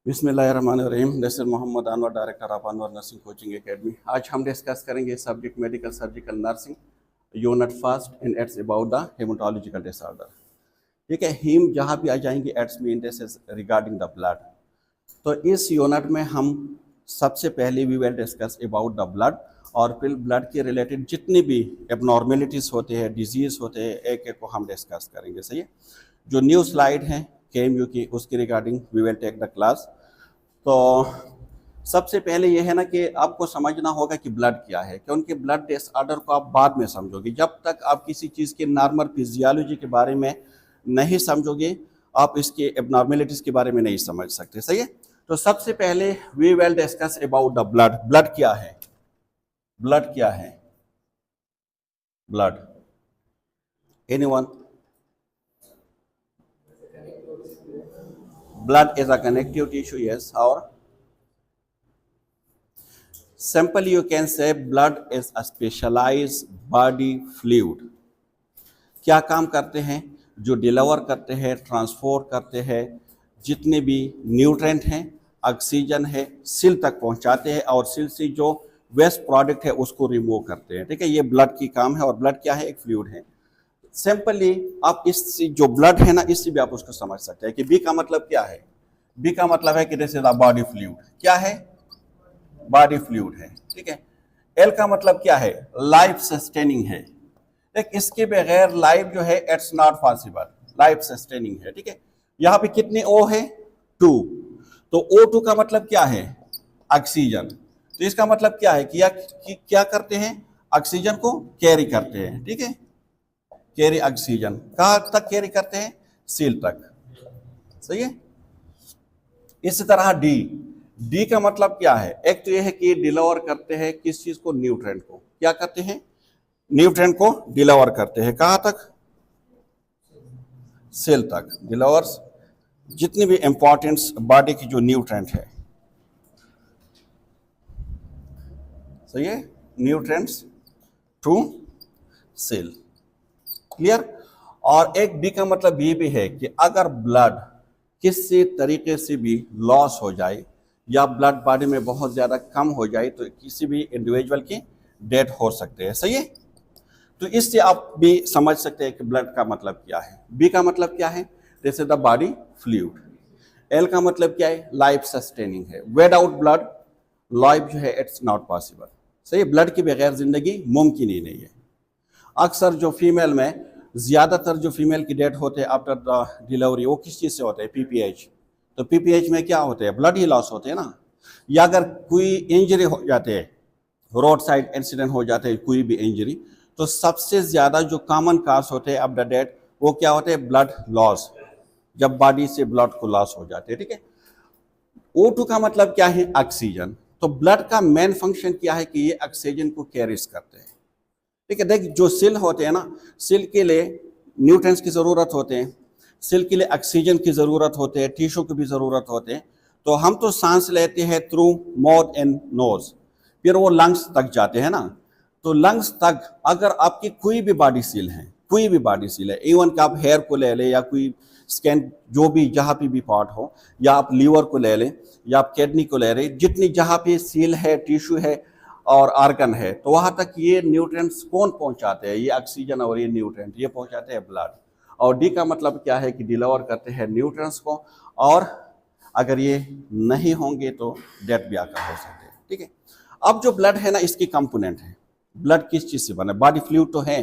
बिस्मिल्लाहिर्रहमानिर्रहीम। दिस इज Mohammad Anwar, director of Anwar nursing coaching academy. आज हम डिस्कस करेंगे subject medical surgical nursing unit first in it's about the haematological disorder. ठीक है, हीम जहाँ भी आ जाएंगे it's mean this is regarding the blood. तो इस यूनिट में हम सबसे पहले we will discuss about the blood और फिर ब्लड के रिलेटेड जितनी भी एबनॉर्मेलिटीज़ होते हैं, डिजीज़ होते हैं, एक एक को हम डिस्कस करेंगे। सही है, जो न्यू स्लाइड है KMU की उसकी regarding we will take the class. तो सबसे पहले ये है ना कि आपको समझना होगा कि ब्लड क्या है, क्योंकि ब्लड डिसऑर्डर को आप बाद में समझोगे। जब तक आप किसी चीज़ के नॉर्मल फिजियोलॉजी के बारे में नहीं समझोगे, आप इसके एबनॉर्मेलिटीज़ के बारे में नहीं समझ सकते। सही है, तो सबसे पहले we will discuss about the blood. Blood क्या है? ब्लड क्या है? Blood, anyone? Blood is a connective tissue, yes. Or simply you can say blood is a specialized body fluid. क्या काम करते हैं? जो डिलीवर करते हैं, ट्रांसपोर्ट करते हैं, जितने भी न्यूट्रेंट हैं, ऑक्सीजन है, सेल तक पहुंचाते हैं और सेल से जो वेस्ट प्रोडक्ट है उसको रिमूव करते हैं। ठीक है, ये ब्लड की काम है। और ब्लड क्या है? एक फ्लूइड है। सिंपली आप इस जो ब्लड है ना, इससे भी आप उसको समझ सकते हैं कि बी का मतलब क्या है। बी का मतलब है कि this is a body fluid. क्या है? बॉडी फ्लूइड है। ठीक है। एल का मतलब क्या है? लाइफ सस्टेनिंग है। देख, इसके बगैर लाइफ जो है it's not possible. Life sustaining है। ठीक है, यहाँ पे कितने ओ है? 2। तो O2 का मतलब क्या है? ऑक्सीजन। तो इसका मतलब क्या है कि क्या करते हैं? ऑक्सीजन को कैरी करते हैं। ठीक है, कैरी ऑक्सीजन कहाँ तक कैरी करते हैं? सेल तक। सही है। इसी तरह डी का मतलब क्या है? एक तो यह है कि डिलीवर करते हैं किस चीज को? न्यूट्रेंट को। क्या करते हैं? न्यूट्रेंट को डिलीवर करते हैं। कहाँ तक? सेल तक। डिलीवर्स जितनी भी इंपॉर्टेंट बॉडी की जो न्यूट्रेंट है। सही है, न्यूट्रेंट्स टू सेल। क्लियर। और एक बी का मतलब ये भी है कि अगर ब्लड किसी तरीके से भी लॉस हो जाए या ब्लड बॉडी में बहुत ज़्यादा कम हो जाए तो किसी भी इंडिविजुअल की डेथ हो सकते हैं। सही है, तो इससे आप भी समझ सकते हैं कि ब्लड का मतलब क्या है। बी का मतलब क्या है? This is the body fluid. L का मतलब क्या है? लाइफ सस्टेनिंग है। विदाउट ब्लड लाइफ जो है इट्स नॉट पॉसिबल। सही है, ब्लड के बगैर जिंदगी मुमकिन ही नहीं है। अक्सर जो फीमेल में ज़्यादातर जो फीमेल की डेथ होते हैं आफ्टर द डिलीवरी, वो किस चीज़ से होते हैं? PPH। तो PPH में क्या होते हैं? ब्लड ही लॉस होते हैं ना। या अगर कोई इंजरी हो जाते हैं, रोड साइड इंसिडेंट हो जाते हैं, कोई भी इंजरी, तो सबसे ज़्यादा जो कॉमन काज होते हैं ऑफ द डेथ वो क्या होते हैं? ब्लड लॉस, जब बॉडी से ब्लड को लॉस हो जाते हैं। ठीक है। O2 का मतलब क्या है? ऑक्सीजन। तो ब्लड का मेन फंक्शन क्या है कि ये ऑक्सीजन को कैरीज करते हैं। ठीक है, देख, जो सेल होते हैं ना, सेल के लिए न्यूट्रेंट्स की ज़रूरत होते हैं, सेल के लिए ऑक्सीजन की ज़रूरत होते हैं, टिश्यू की भी ज़रूरत होते हैं। तो हम तो सांस लेते हैं थ्रू माउथ एंड नोज, फिर वो लंग्स तक जाते हैं ना। तो लंग्स तक अगर आपकी कोई भी बॉडी सेल है, कोई भी बॉडी सेल है, इवन कि आप हेयर को ले लें या कोई स्कैन जो भी जहाँ पे भी पार्ट हो, या आप लीवर को ले लें या आप किडनी को ले लें, जितनी जहाँ पे सेल है, टिश्यू है और आर्गन है, तो वहाँ तक ये न्यूट्रिएंट्स कौन पहुँचाते हैं? ये ऑक्सीजन और ये न्यूट्रिएंट ये पहुँचाते हैं ब्लड। और डी का मतलब क्या है कि डिलीवर करते हैं न्यूट्रिएंट्स को, और अगर ये नहीं होंगे तो डेथ भी आकर हो सकते हैं। ठीक है। अब जो ब्लड है ना, इसकी कंपोनेंट है। ब्लड किस चीज़ से बना? बॉडी फ्लूइड तो है,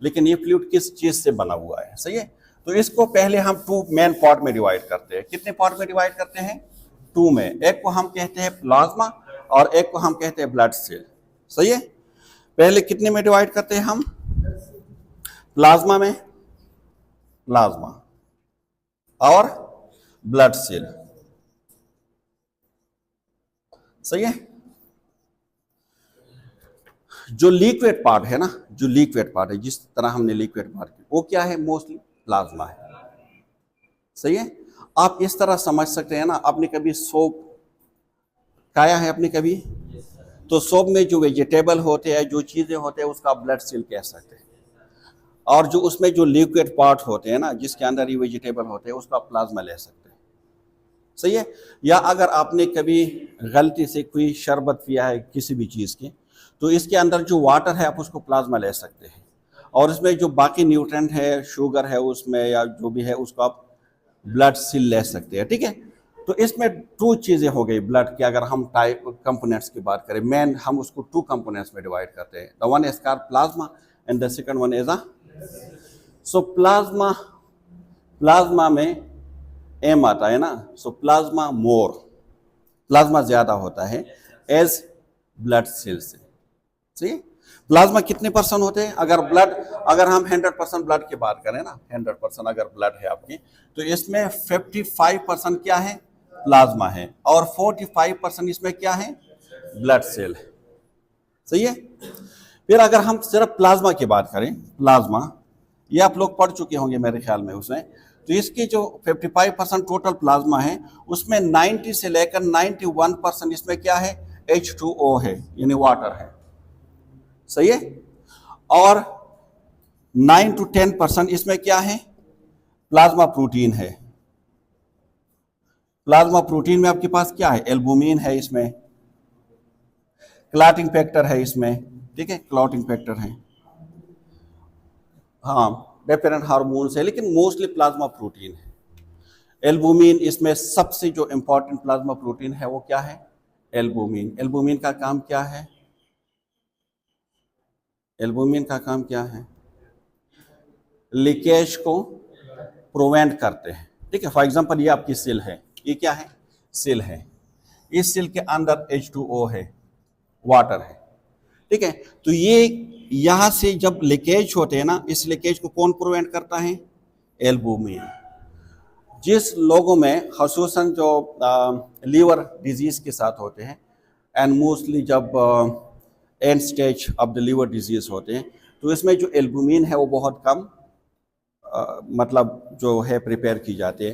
लेकिन ये फ्लूइड किस चीज़ से बना हुआ है? सही है, तो इसको पहले हम 2 मेन पार्ट में डिवाइड करते हैं। कितने पार्ट में डिवाइड करते हैं? 2 में। एक को हम कहते हैं प्लाज्मा और एक को हम कहते हैं ब्लड सेल। सही है, पहले कितने में डिवाइड करते हैं हम? प्लाज्मा में, प्लाज्मा और ब्लड सेल। सही है। जो लिक्विड पार्ट है ना, जो लिक्विड पार्ट है, जिस तरह हमने लिक्विड पार्ट किया, वो क्या है? मोस्टली प्लाज्मा है। सही है, आप इस तरह समझ सकते हैं ना। आपने कभी सोप खाया है? आपने कभी? तो सोप में जो वेजिटेबल होते हैं, जो चीज़ें होते हैं, उसका ब्लड सेल कह सकते हैं। और जो उसमें जो लिक्विड पार्ट होते हैं ना, जिसके अंदर ये वेजिटेबल होते हैं, उसका प्लाज्मा ले सकते हैं। सही है। या अगर आपने कभी गलती से कोई शरबत पिया है किसी भी चीज़ की, तो इसके अंदर जो वाटर है आप उसको प्लाज्मा ले सकते हैं, और इसमें जो बाकी न्यूट्रेंट है, शुगर है उसमें या जो भी है, उसको आप ब्लड से ले सकते हैं, ठीक है। तो इसमें टू चीज़ें हो गई ब्लड की। अगर हम टाइप कंपोनेंट्स की बात करें, मेन हम उसको टू कंपोनेंट्स में डिवाइड करते हैं। The one is called plasma and the second one is so plasma में एम आता है ना, सो प्लाज्मा मोर, प्लाज्मा ज्यादा होता है एज ब्लड सेल से। सही। प्लाज्मा कितने परसेंट होते हैं? अगर हम 100% ब्लड की बात करें ना, 100% अगर ब्लड है आपकी, तो इसमें 55% क्या है? प्लाज्मा है, और 45% इसमें क्या है? ब्लड सेल है। सही है। फिर अगर हम सिर्फ प्लाज्मा की बात करें, प्लाज्मा ये आप लोग पढ़ चुके होंगे मेरे ख्याल में उसमें, तो इसकी जो 55% टोटल प्लाज्मा है, उसमें 90 से लेकर 91% इसमें क्या है? H2O है, यानी वाटर है। सही है। और 9 to 10% इसमें क्या है? प्लाज्मा प्रोटीन है। प्लाज्मा प्रोटीन में आपके पास क्या है? एल्बुमिन है, इसमें क्लॉटिंग फैक्टर है इसमें, ठीक है, क्लॉटिंग फैक्टर है, हाँ, डिफरेंट हार्मोन्स है, लेकिन मोस्टली प्लाज्मा प्रोटीन है। एल्बुमिन इसमें सबसे जो इंपॉर्टेंट प्लाज्मा प्रोटीन है वो क्या है? एल्बुमिन। एल्बुमिन का काम क्या है? एल्बुमिन का काम क्या है? लीकेज को प्रिवेंट करते हैं, ठीक है। फॉर एग्जांपल ये आपकी सेल है, ये क्या है? सेल है। इस सेल के अंदर H2O है, वाटर है, ठीक है। तो ये यहां से जब लीकेज होते हैं ना, इस लीकेज को कौन प्रिवेंट करता है? एल्बुमिन। जिस लोगों में खसूसन जो लीवर डिजीज के साथ होते हैं, एंड मोस्टली जब end stage of the liver disease होते हैं, तो इसमें जो एल्बुमिन है वो बहुत कम मतलब जो है प्रिपेयर की जाती है।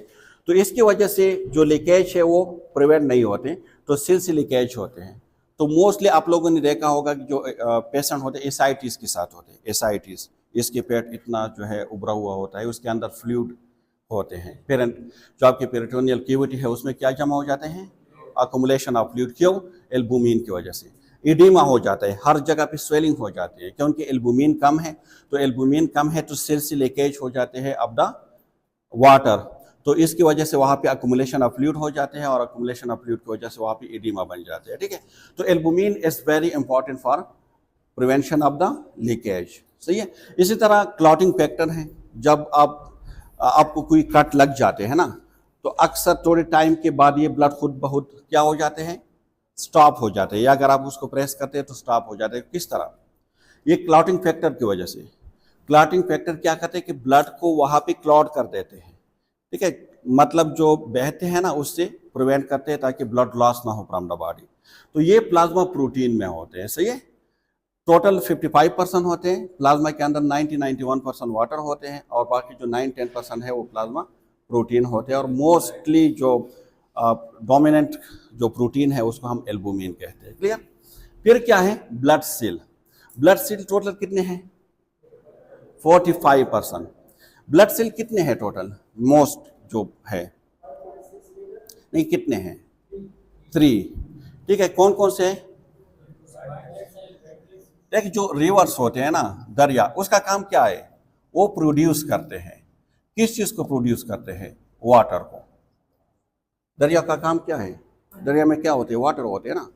तो इसकी वजह से जो लीकेज है वो प्रिवेंट नहीं होते, तो सेल से लीकेज होते हैं। तो मोस्टली आप लोगों ने देखा होगा कि जो पेशेंट होते हैं एसाइटिस के साथ होते हैं, एसाइटिस, इसके पेट इतना जो है उभरा हुआ होता है, उसके अंदर फ्लूइड होते हैं, पेरेंट जो आपके पेरिटोनियल कैविटी है उसमें क्या जमा हो जाते हैं? Accumulation of fluid. क्यों? एल्बुमिन की वजह से। इडीमा हो जाता है, हर जगह पे स्वेलिंग हो जाती है, क्योंकि एल्बुमिन कम है। तो एल्बुमिन कम है तो सेल से लीकेज हो जाते हैं ऑफ द वाटर, तो इसकी वजह से वहाँ पे अकोमुलेशन ऑफ फ्लूइड हो जाते हैं, और अकोमुलेशन ऑफ फ्लूइड की वजह से वहाँ पे इडीमा बन जाते हैं, ठीक है। तो albumin is very important for prevention of the leakage. सही है। इसी तरह क्लॉटिंग फैक्टर है। जब आपको कोई कट लग जाते हैं ना, तो अक्सर थोड़े टाइम के बाद ये ब्लड खुद बहुत क्या हो जाते हैं? स्टॉप हो जाते हैं, या अगर आप उसको प्रेस करते हैं तो स्टॉप हो जाते हैं। किस तरह? ये क्लॉटिंग फैक्टर की वजह से। क्लॉटिंग फैक्टर क्या करते हैं कि ब्लड को वहाँ पे क्लॉट कर देते हैं, ठीक है, मतलब जो बहते हैं ना उससे प्रिवेंट करते हैं ताकि ब्लड लॉस ना हो फ्रॉम द बॉडी। तो ये प्लाज्मा प्रोटीन में होते हैं। सही है। टोटल 55% होते हैं प्लाज्मा के अंदर, 91% वाटर होते हैं, और बाकी जो 9-10% है वो प्लाज्मा प्रोटीन होते हैं। और मोस्टली जो डोमिनेंट जो प्रोटीन है उसको हम एल्बुमिन कहते हैं। क्लियर? फिर क्या है? Blood cell. Blood cell total कितने हैं? 45%। ब्लड सेल कितने हैं टोटल? मोस्ट जो है, नहीं कितने हैं? 3, ठीक है। कौन कौन से हैं? एक जो रिवर्स होते हैं ना, दरिया, उसका काम क्या है? वो प्रोड्यूस करते हैं। किस चीज को प्रोड्यूस करते हैं? वाटर को। दरिया का काम क्या है? दरिया में क्या होते हैं? वाटर होते हैं ना।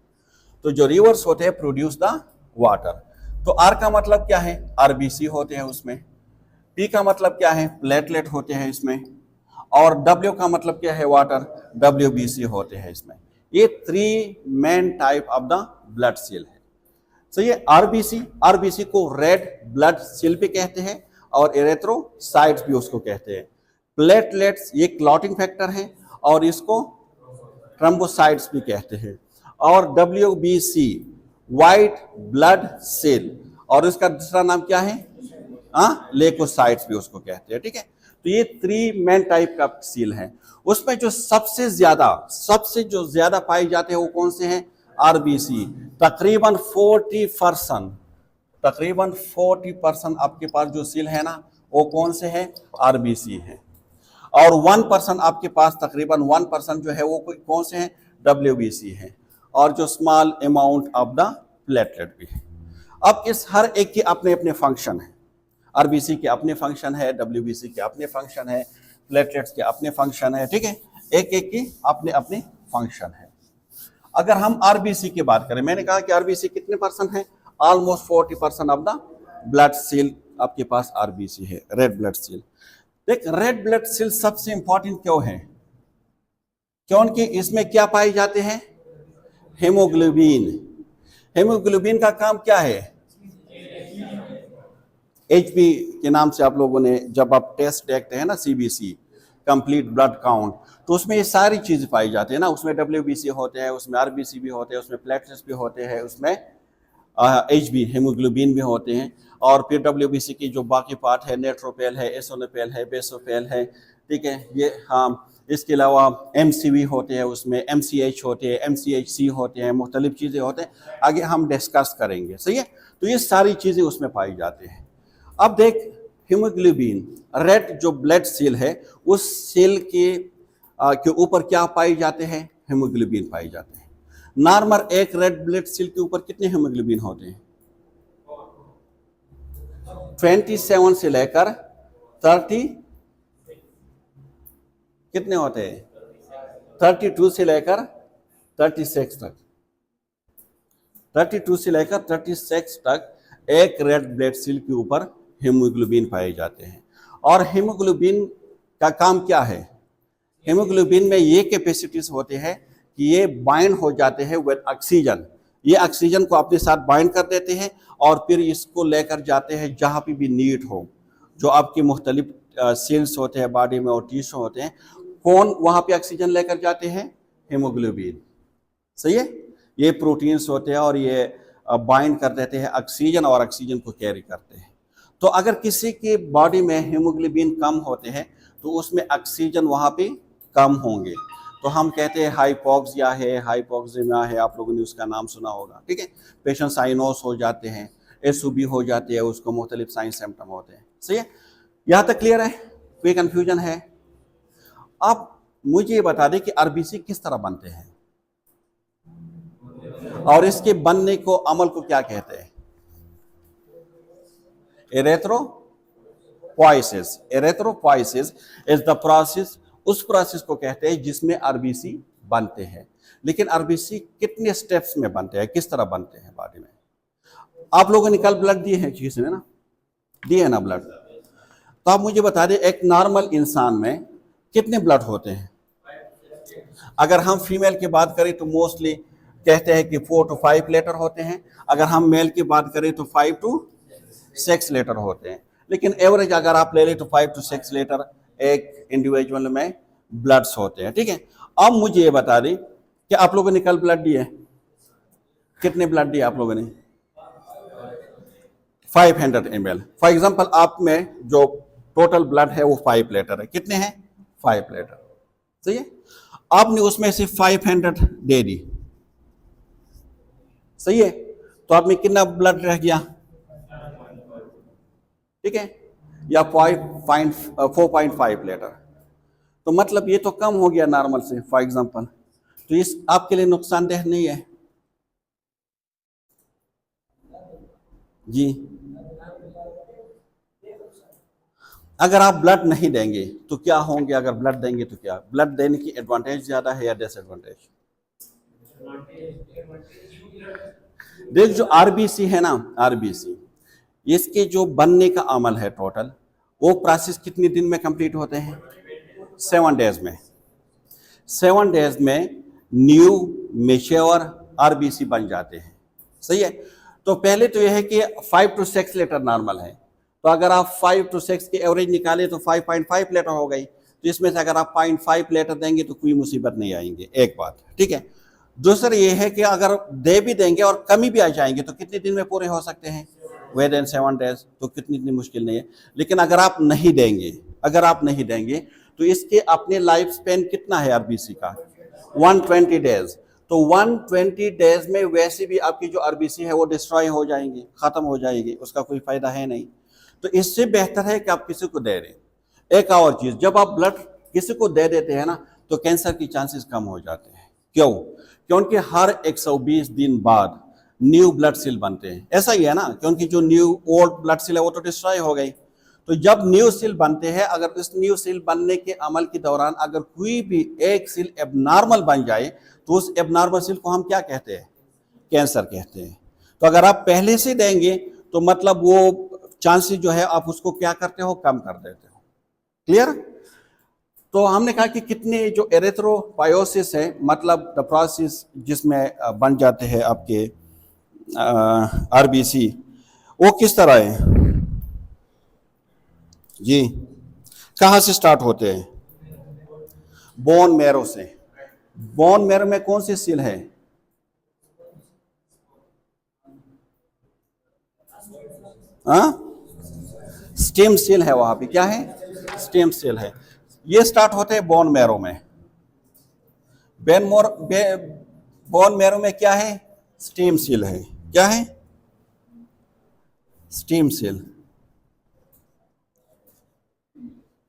तो जो रिवर्स होते हैं प्रोड्यूस द वाटर। तो आर का मतलब क्या है? आरबीसी होते हैं उसमें। पी का मतलब क्या है? प्लेटलेट होते हैं इसमें। और डब्ल्यू का मतलब क्या है? वाटर, डब्ल्यूबीसी होते हैं इसमें। ये 3 main type of the blood cell है। सही है। आरबीसी को रेड ब्लड सेल भी कहते हैं, और एरेथ्रोसाइट्स भी उसको कहते हैं। प्लेटलेट्स ये क्लॉटिंग फैक्टर है, और इसको थ्रोम्बोसाइट्स भी कहते हैं। और डब्ल्यूबीसी व्हाइट ब्लड सेल, और इसका दूसरा नाम क्या है? लेकोसाइट्स भी उसको कहते हैं, ठीक है। तो ये 3 मेन टाइप का सेल है। उसमें जो सबसे ज्यादा पाए जाते हैं वो कौन से हैं? आरबीसी। तकरीबन 40% आपके पास जो सेल है ना, वो कौन से है? आरबीसी है। और 1% आपके पास तकरीबन 1% जो है वो कौन से हैं, WBC है, और जो small amount of the platelet भी है। अब इस हर एक के अपने अपने फंक्शन है, RBC के अपने फंक्शन है, WBC के अपने फंक्शन है, प्लेटलेट्स के अपने फंक्शन है, ठीक है, एक एक की अपने अपने फंक्शन है। अगर हम RBC की बात करें, मैंने कहा कि RBC कितने परसेंट है, almost 40% of the blood cell आपके पास RBC है, रेड ब्लड सेल। देख, रेड ब्लड सेल सबसे इंपॉर्टेंट क्यों है, क्योंकि इसमें क्या पाए जाते हैं, हेमोग्लोबिन। हेमोग्लोबिन का काम क्या है, HP के नाम से आप लोगों ने जब आप टेस्ट देखते हैं ना, CBC कंप्लीट ब्लड काउंट, तो उसमें ये सारी चीजें पाई जाती है ना, उसमें WBC होते हैं, उसमें RBC भी होते हैं, उसमें प्लेटलेट्स भी होते हैं, उसमें HB हेमोग्लोबिन भी होते हैं, और फिर WBC की जो बाकी पार्ट है, नेट्रोपेल है, एसोनोपेल है, बेसोपेल है, ठीक है, ये हाँ, इसके अलावा MCV होते हैं, उसमें MCH होते हैं, MCHC होते हैं, मुख्तलिफ चीज़ें होते हैं, आगे हम डिस्कस करेंगे, सही है। तो ये सारी चीज़ें उसमें पाई जाती हैं। अब देख, हीमोग्लोबिन, रेड जो ब्लड सेल है, उस सेल के ऊपर क्या पाए जाते हैं, हीमोग्लोबिन पाए जाते हैं। नॉर्मल एक रेड ब्लड सेल के ऊपर कितने हीमोग्लोबिन होते हैं, 27 से लेकर 30 कितने होते हैं, 32 से लेकर 36 तक, 32 से लेकर 36 तक एक रेड ब्लड सेल के ऊपर हीमोग्लोबिन पाए जाते हैं। और हीमोग्लोबिन का काम क्या है, हीमोग्लोबिन में ये कैपेसिटीज होते हैं कि ये बाइंड हो जाते हैं विद ऑक्सीजन, ये ऑक्सीजन को अपने साथ बाइंड कर देते हैं और फिर इसको लेकर जाते हैं जहाँ पे भी नीड हो, जो आपके मुख्तलिफ सेल्स होते हैं बॉडी में और टिश्यू होते हैं, कौन वहाँ पे ऑक्सीजन लेकर जाते हैं, हीमोग्लोबिन, सही है। ये प्रोटीन्स होते हैं और ये बाइंड कर देते हैं ऑक्सीजन और ऑक्सीजन को कैरी करते हैं। तो अगर किसी की बॉडी में हीमोग्लोबिन कम होते हैं तो उसमें ऑक्सीजन वहाँ पे कम होंगे, तो हम कहते हैं हाइपोक्सिया है, हाइपोक्सिमिया है, आप लोगों ने उसका नाम सुना होगा, ठीक है। पेशेंट साइनोस हो जाते हैं, SUB हो जाती है, उसको मुख्तलिफ साइन सिम्टम होते हैं, सही है। यहाँ तक क्लियर है, कोई कन्फ्यूजन है। अब मुझे ये बता दें कि RBC किस तरह बनते हैं और इसके बनने को अमल को क्या कहते हैं, erythropoiesis. Erythropoiesis is the process, उस प्रोसेस को कहते हैं जिसमें RBC बनते हैं। लेकिन RBC कितने स्टेप्स में बनते हैं, किस तरह बनते हैं बॉडी में। आप लोगों ने कल ब्लड दिए हैं, किसी ने ना दिए है ना ब्लड, तो आप मुझे बता दें एक नॉर्मल इंसान में कितने ब्लड होते हैं। अगर हम फीमेल की बात करें तो मोस्टली कहते हैं कि 4 to 5 लीटर होते हैं, अगर हम मेल की बात करें तो 5 to 6 लीटर होते हैं। लेकिन एवरेज अगर आप ले लें तो 5 to 6 लीटर एक इंडिविजुअल में ब्लड्स होते हैं, ठीक है। अब मुझे ये बता दें कि आप लोगों ने कल ब्लड दिए, कितने ब्लड दिए आप लोगों ने, 500 ml। फॉर एग्जांपल आप में जो टोटल ब्लड है वो 5 लीटर है, कितने हैं, 5 लीटर, सही है। आपने उसमें से 500 दे दी, सही है, तो आप में कितना ब्लड रह गया, ठीक है, या 4.5 लीटर, तो मतलब ये तो कम हो गया नॉर्मल से फॉर एग्जांपल, तो इस आपके लिए नुकसानदेह नहीं है जी। अगर आप ब्लड नहीं देंगे तो क्या होंगे, अगर ब्लड देंगे तो क्या, ब्लड देने की एडवांटेज ज्यादा है या डिसएडवांटेज। देख, जो RBC है ना, RBC इसके जो बनने का अमल है टोटल, वो प्रोसेस कितने दिन में कंप्लीट होते हैं, 7 डेज में। 7 डेज में न्यू मेच्योर RBC बन जाते हैं, सही है। तो पहले तो यह है कि 5 to 6 लीटर नॉर्मल है, तो अगर आप 5 to 6 की एवरेज निकालें तो 5.5 लीटर हो गई, तो इसमें से अगर आप 0.5 लीटर देंगे तो कोई मुसीबत नहीं आएंगे, एक बात, ठीक है। दूसरा ये है कि अगर दे भी देंगे और कमी भी आ जाएंगे तो कितने दिन में पूरे हो सकते हैं, विद इन 7 डेज, तो कितनी इतनी मुश्किल नहीं है। लेकिन अगर आप नहीं देंगे, अगर आप नहीं देंगे तो इसके अपने लाइफ स्पेन कितना है RBC का, 120 डेज। तो 120 डेज में वैसे भी आपकी जो RBC है वो डिस्ट्रॉय हो जाएंगे, खत्म हो जाएगी, उसका कोई फायदा है नहीं। तो इससे बेहतर है कि आप किसी को दे दें। एक और चीज, जब आप ब्लड किसी को दे देते हैं ना तो कैंसर की चांसेस कम हो जाते हैं। क्यों? क्योंकि हर 120 दिन बाद न्यू ब्लड सेल बनते हैं। ऐसा ही है ना, क्योंकि जो न्यू ओल्ड ब्लड सेल है वो तो डिस्ट्रॉय हो गई। तो जब न्यू सेल बनते हैं, अगर इस न्यू सेल बनने के अमल के दौरान अगर कोई भी एक सेल एबनॉर्मल बन जाए तो उस एबनॉर्मल सेल को हम क्या कहते हैं? कैंसर कहते हैं। तो अगर आप पहले से देंगे तो मतलब वो चांसेस जो है आप उसको क्या करते हो? कम कर देते हो। क्लियर? तो हमने कहा कि कितने जो एरिथ्रोपायोसिस है, मतलब द प्रोसेस जिसमें बन जाते हैं आपके आरबीसी, वो किस तरह है जी? कहाँ से स्टार्ट होते हैं? बोन मैरो से। बोन मैरो में कौन सी सेल है? स्टेम सेल है, वहां पे क्या है? स्टेम सेल है। ये स्टार्ट होते हैं बोन मैरो में। बोन मैरो में क्या है? स्टेम सेल है। क्या है? Stem cell.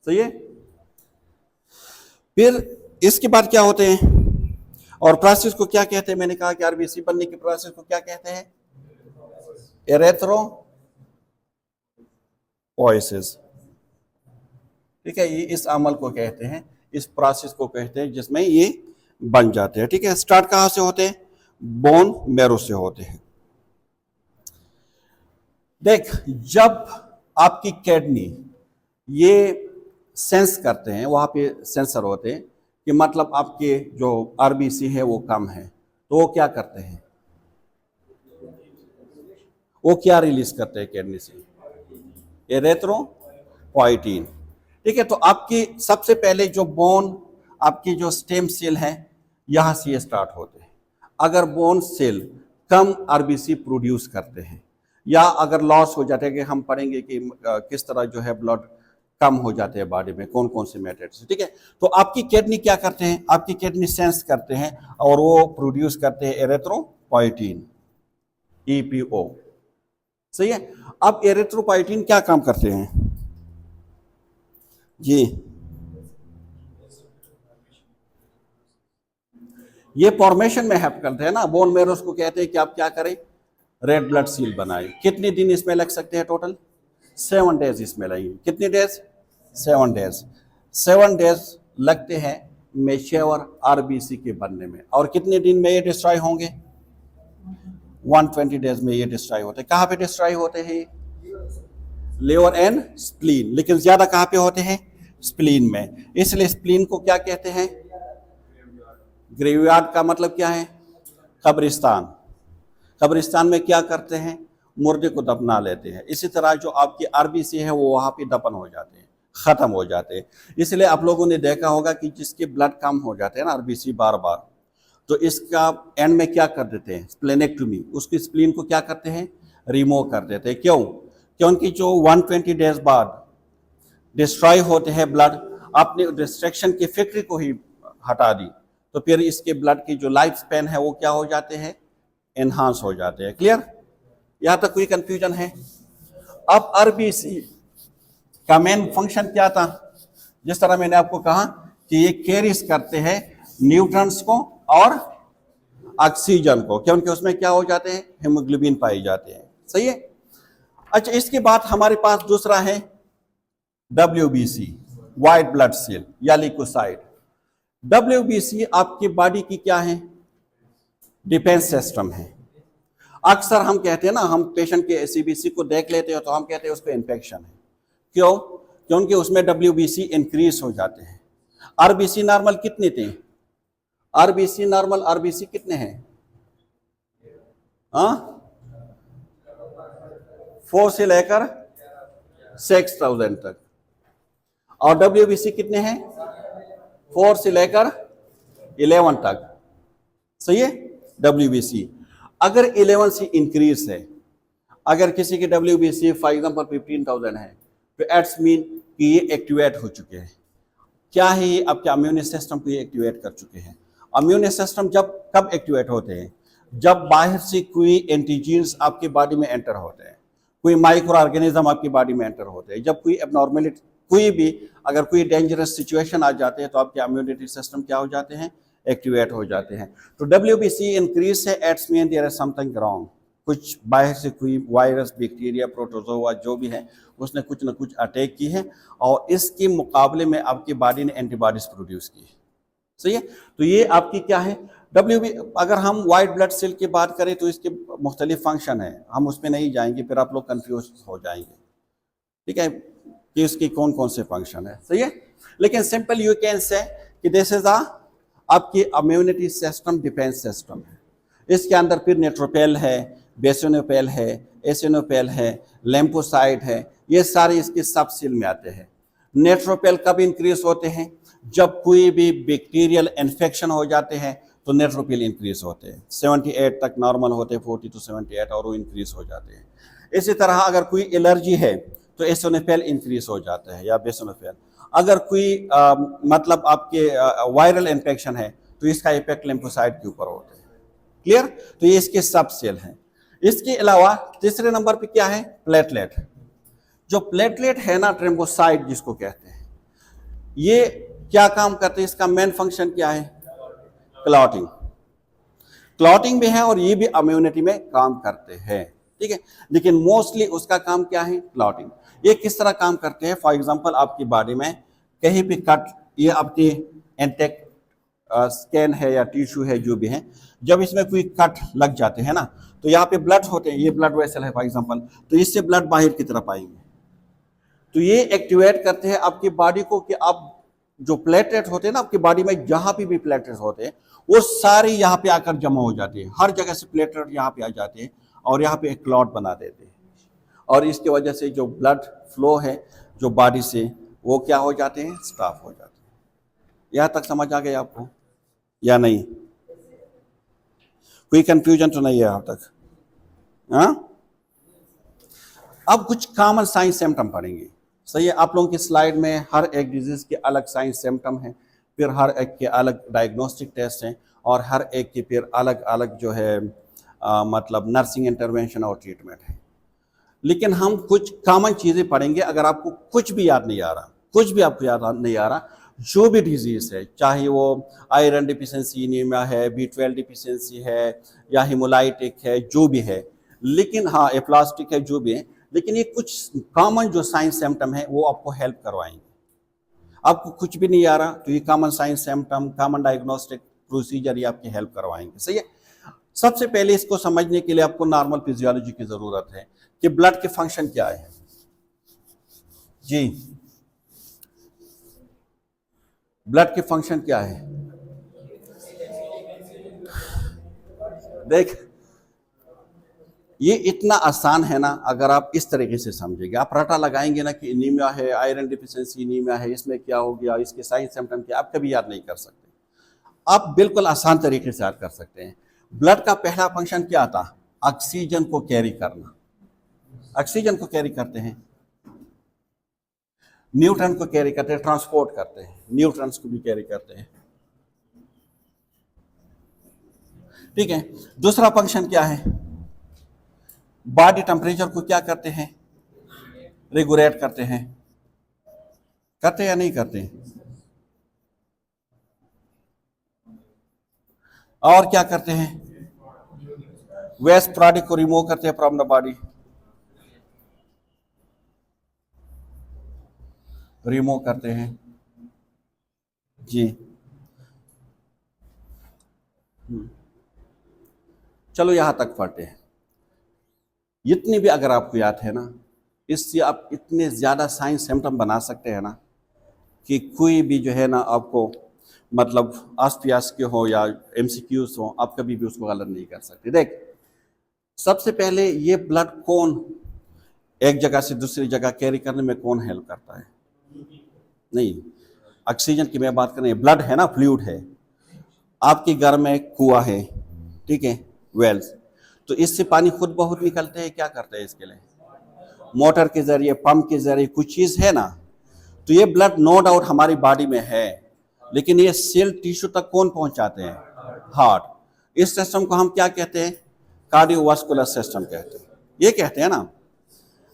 सही है। फिर इसके बाद क्या होते हैं और प्रोसेस को क्या कहते हैं? मैंने कहा कि आरबीसी बनने के प्रोसेस को क्या कहते हैं? एरेथ्रोपोइसिस। ठीक है, ये इस अमल को कहते हैं, इस प्रोसेस को कहते हैं जिसमें ये बन जाते हैं। ठीक है, स्टार्ट कहां से होते हैं? बोन मैरो से होते हैं। देख, जब आपकी किडनी ये सेंस करते हैं, वहां पे सेंसर होते हैं कि मतलब आपके जो आरबीसी है वो कम है, तो वो क्या करते हैं? वो क्या रिलीज करते हैं किडनी से? एरेथ्रोपोइटीन। ठीक है, तो आपकी सबसे पहले जो बोन, आपकी जो स्टेम सेल है, यहां से ये स्टार्ट होते हैं। अगर बोन सेल कम आरबीसी प्रोड्यूस करते हैं या अगर लॉस हो जाते हैं, कि हम पढ़ेंगे कि किस तरह जो है ब्लड कम हो जाते हैं बॉडी में, कौन कौन से मेथड से। ठीक है, तो आपकी किडनी क्या करते हैं? आपकी किडनी सेंस करते हैं और वो प्रोड्यूस करते हैं एरेथ्रोपोइटीन, ईपीओ। सही है। अब एरिथ्रोपोइटीन क्या काम करते हैं जी? ये फॉर्मेशन में हेल्प करते हैं ना। बोन मैरो को कहते हैं कि आप क्या करें? रेड ब्लड सेल बनाए। कितने दिन इसमें लग सकते हैं? टोटल 7 डेज इसमें लगेंगे। कितने डेज? 7 डेज। 7 डेज लगते हैं मेच्योर आरबीसी के बनने में। और कितने दिन में ये डिस्ट्रॉय होंगे? 120 डेज में ये डिस्ट्रॉय होते हैं। कहाँ पे डिस्ट्रॉय होते हैं? Liver and spleen. लेकिन ज्यादा कहाँ पे होते हैं? स्प्लीन में। इसलिए स्प्लीन को क्या कहते हैं? ग्रेवयार्ड का मतलब क्या है? कब्रिस्तान। कब्रिस्तान में क्या करते हैं? मुर्दे को दफना लेते हैं। इसी तरह जो आपकी आरबीसी है वो वहां पे दफन हो जाते हैं, खत्म हो जाते हैं। इसलिए आप लोगों ने देखा होगा कि जिसके ब्लड कम हो जाते हैं ना आरबीसी बार बार, तो इसका एंड में क्या कर देते हैं? स्प्लेनेक्टोमी। उसकी स्प्लीन को क्या करते हैं? रिमूव कर देते हैं। क्यों? क्योंकि जो 120 डेज बाद डिस्ट्रॉय होते हैं ब्लड, आपने डिस्ट्रैक्शन की फैक्ट्री को ही हटा दी, तो फिर इसके ब्लड की जो लाइफ स्पैन है वो क्या हो जाते हैं? एनहांस हो जाते हैं। क्लियर? यहां तक कोई कंफ्यूजन है? अब आरबीसी का मेन फंक्शन क्या था? जिस तरह मैंने आपको कहा कि ये कैरीज करते हैं न्यूट्रॉन्स को और ऑक्सीजन को, क्योंकि उसमें क्या हो जाते हैं? हेमोग्लोबिन पाए जाते हैं। सही है। अच्छा, इसके बाद हमारे पास दूसरा है WBC, व्हाइट ब्लड सेल या ल्यूकोसाइट। WBC आपकी बॉडी की क्या है? डिफेंस सिस्टम है। अक्सर हम कहते हैं ना, हम पेशेंट के CBC को देख लेते हो तो हम कहते हैं उसको इन्फेक्शन है। क्यों? क्योंकि उसमें WBC इंक्रीज हो जाते हैं। आरबीसी नॉर्मल कितने थे? आरबीसी नॉर्मल आरबीसी कितने हैं? 4 से लेकर 6000 तक। और WBC कितने हैं? 4 से लेकर 11 तक। सही है। WBC अगर 11 से इंक्रीज है, अगर किसी की WBC फॉर एग्जांपल 15,000 है, तो एट्स मीन कि ये एक्टिवेट हो चुके हैं। क्या है ये? आपके इम्यून सिस्टम को ये एक्टिवेट कर चुके हैं। इम्यून सिस्टम जब कब एक्टिवेट होते हैं? जब बाहर से कोई एंटीजेंस आपकी बॉडी में एंटर होते हैं, कोई माइक्रो ऑर्गेनिज्म आपकी बॉडी में एंटर होते हैं, जब कोई एबनॉर्मलिटी कोई भी अगर कोई डेंजरस सिचुएशन आ जाते हैं तो आपके इम्यूनिटी सिस्टम क्या हो जाते हैं, एक्टिवेट हो जाते हैं। तो WBC इंक्रीज है, it's mean there is something wrong, कुछ बाहर से कोई वायरस, बैक्टीरिया, प्रोटोजोआ जो भी है उसने कुछ ना कुछ अटैक की है और इसके मुकाबले में आपकी बॉडी ने एंटीबॉडीज प्रोड्यूस की है। सही है, तो ये आपकी क्या है WB। अगर हम वाइट ब्लड सेल की बात करें तो इसके मुख्तलिफ फंक्शन है, हम उसमें नहीं जाएंगे, फिर आप लोग कंफ्यूज हो जाएंगे, ठीक है, कि इसकी कौन कौन से फंक्शन है। सही है, लेकिन सिंपल यू कैन से कि दिस इज आपकी इम्यूनिटी सिस्टम डिफेंस सिस्टम है। इसके अंदर फिर न्यूट्रोफिल है, बेसिनोफिल है, एसिनोफिल है, लिम्फोसाइट है, ये सारे इसके सब सेल में आते हैं। न्यूट्रोफिल कब इंक्रीज होते हैं, जब कोई भी बैक्टीरियल इन्फेक्शन हो जाते हैं तो न्यूट्रोफिल इंक्रीज होते हैं, 78 तक नॉर्मल होते हैं, 40 to 78 और वो इंक्रीज हो जाते हैं। इसी तरह अगर कोई एलर्जी है तो एसिनोफिल इंक्रीज हो जाता है या बेसिनोफिल। अगर कोई मतलब आपके वायरल इन्फेक्शन है तो इसका इफेक्ट लिम्फोसाइट के ऊपर होता है। क्लियर, तो ये इसके सब सेल हैं। इसके अलावा तीसरे नंबर पे क्या है, प्लेटलेट। जो प्लेटलेट है ना, ट्रोम्बोसाइट जिसको कहते हैं, ये क्या काम करते हैं, इसका मेन फंक्शन क्या है, क्लॉटिंग। क्लॉटिंग भी है और ये भी इम्यूनिटी में काम करते हैं, ठीक है, लेकिन मोस्टली उसका काम क्या है, क्लॉटिंग। ये किस तरह काम करते हैं, फॉर एग्जांपल आपकी बॉडी में कहीं भी कट, ये आपकी इंटेक्ट स्कैन है या टिश्यू है जो भी है, जब इसमें कोई कट लग जाते हैं ना तो यहाँ पे ब्लड होते हैं, ये ब्लड वेसल है फॉर एग्जांपल, तो इससे ब्लड बाहर की तरफ आएंगे, तो ये एक्टिवेट करते हैं आपकी बॉडी को कि आप जो प्लेटलेट होते हैं ना आपकी बॉडी में, जहां पे भी प्लेटलेट होते हैं वो सारे यहाँ पे आकर जमा हो जाते हैं, हर जगह से प्लेटलेट यहाँ पे आ जाते हैं और यहाँ पे एक क्लॉट बना देते हैं, और इसकी वजह से जो ब्लड फ्लो है जो बॉडी से वो क्या हो जाते हैं, स्टॉप हो जाते हैं। यहाँ तक समझ आ गया आपको या नहीं, कोई कंफ्यूजन तो नहीं है यहाँ तक? हाँ, अब कुछ कॉमन साइन सिम्टम पढ़ेंगे। सही है, आप लोगों की स्लाइड में हर एक डिजीज के अलग साइन सिम्टम हैं, फिर हर एक के अलग डायग्नोस्टिक टेस्ट हैं और हर एक की फिर अलग अलग जो है मतलब नर्सिंग इंटरवेंशन और ट्रीटमेंट है। लेकिन हम कुछ कॉमन चीज़ें पढ़ेंगे। अगर आपको कुछ भी याद नहीं आ रहा, कुछ भी आपको याद नहीं आ रहा, जो भी डिजीज है, चाहे वो आयरन डिफिशियंसी एनीमिया है, B12 डिफिशियंसी है या हिमोलाइटिक है, जो भी है, लेकिन हाँ एप्लास्टिक है, जो भी है, लेकिन ये कुछ कॉमन जो साइन सिम्टम है वो आपको हेल्प करवाएंगे। आपको कुछ भी नहीं आ रहा तो ये common sign symptom, common diagnostic procedure ये आपकी हेल्प करवाएंगे। सही है, सबसे पहले इसको समझने के लिए आपको नॉर्मल फिजियोलॉजी की जरूरत है कि ब्लड के फंक्शन क्या है। जी, ब्लड के फंक्शन क्या है, देख ये इतना आसान है ना, अगर आप इस तरीके से समझेंगे, आप रटा लगाएंगे ना कि एनीमिया है, आयरन डिफिशियंसी एनीमिया है, इसमें क्या हो गया, इसके साइन सिम्टम क्या, आप कभी याद नहीं कर सकते। आप बिल्कुल आसान तरीके से याद कर सकते हैं। ब्लड का पहला फंक्शन क्या था, ऑक्सीजन को कैरी करना। ऑक्सीजन को कैरी करते हैं, न्यूट्रॉन को कैरी करते हैं, ट्रांसपोर्ट करते हैं, न्यूट्रॉन्स को भी कैरी करते हैं, ठीक है। दूसरा फंक्शन क्या है, बॉडी टेम्परेचर को क्या करते हैं, रेगुलेट करते हैं, करते हैं या नहीं करते हैं? और क्या करते हैं, वेस्ट प्रोडक्ट को रिमूव करते हैं फ्रॉम द बॉडी, रिमूव करते हैं जी। चलो यहां तक पढ़ते हैं। इतनी भी अगर आपको याद है ना, इससे आप इतने ज्यादा साइन सिम्टम बना सकते हैं ना कि कोई भी जो है ना आपको मतलब आस पास के हो या MCQs हो, आप कभी भी उसको गलत नहीं कर सकते। देख, सबसे पहले ये ब्लड कौन एक जगह से दूसरी जगह कैरी करने में कौन हेल्प करता है? नहीं, ऑक्सीजन की मैं बात कर रही हूँ, ब्लड है ना, फ्लूइड है। आपके घर में कुआं है, ठीक है, वेल्स, तो इससे पानी खुद बहुत निकलते हैं, क्या करते हैं इसके लिए, मोटर के जरिए, पंप के जरिए, कुछ चीज है ना। तो ये ब्लड नो डाउट हमारी बॉडी में है, लेकिन ये सेल टिश्यू तक कौन पहुंचाते हैं, हार्ट। इस सिस्टम को हम क्या कहते हैं, कार्डियोवास्कुलर सिस्टम कहते हैं, ये कहते हैं ना।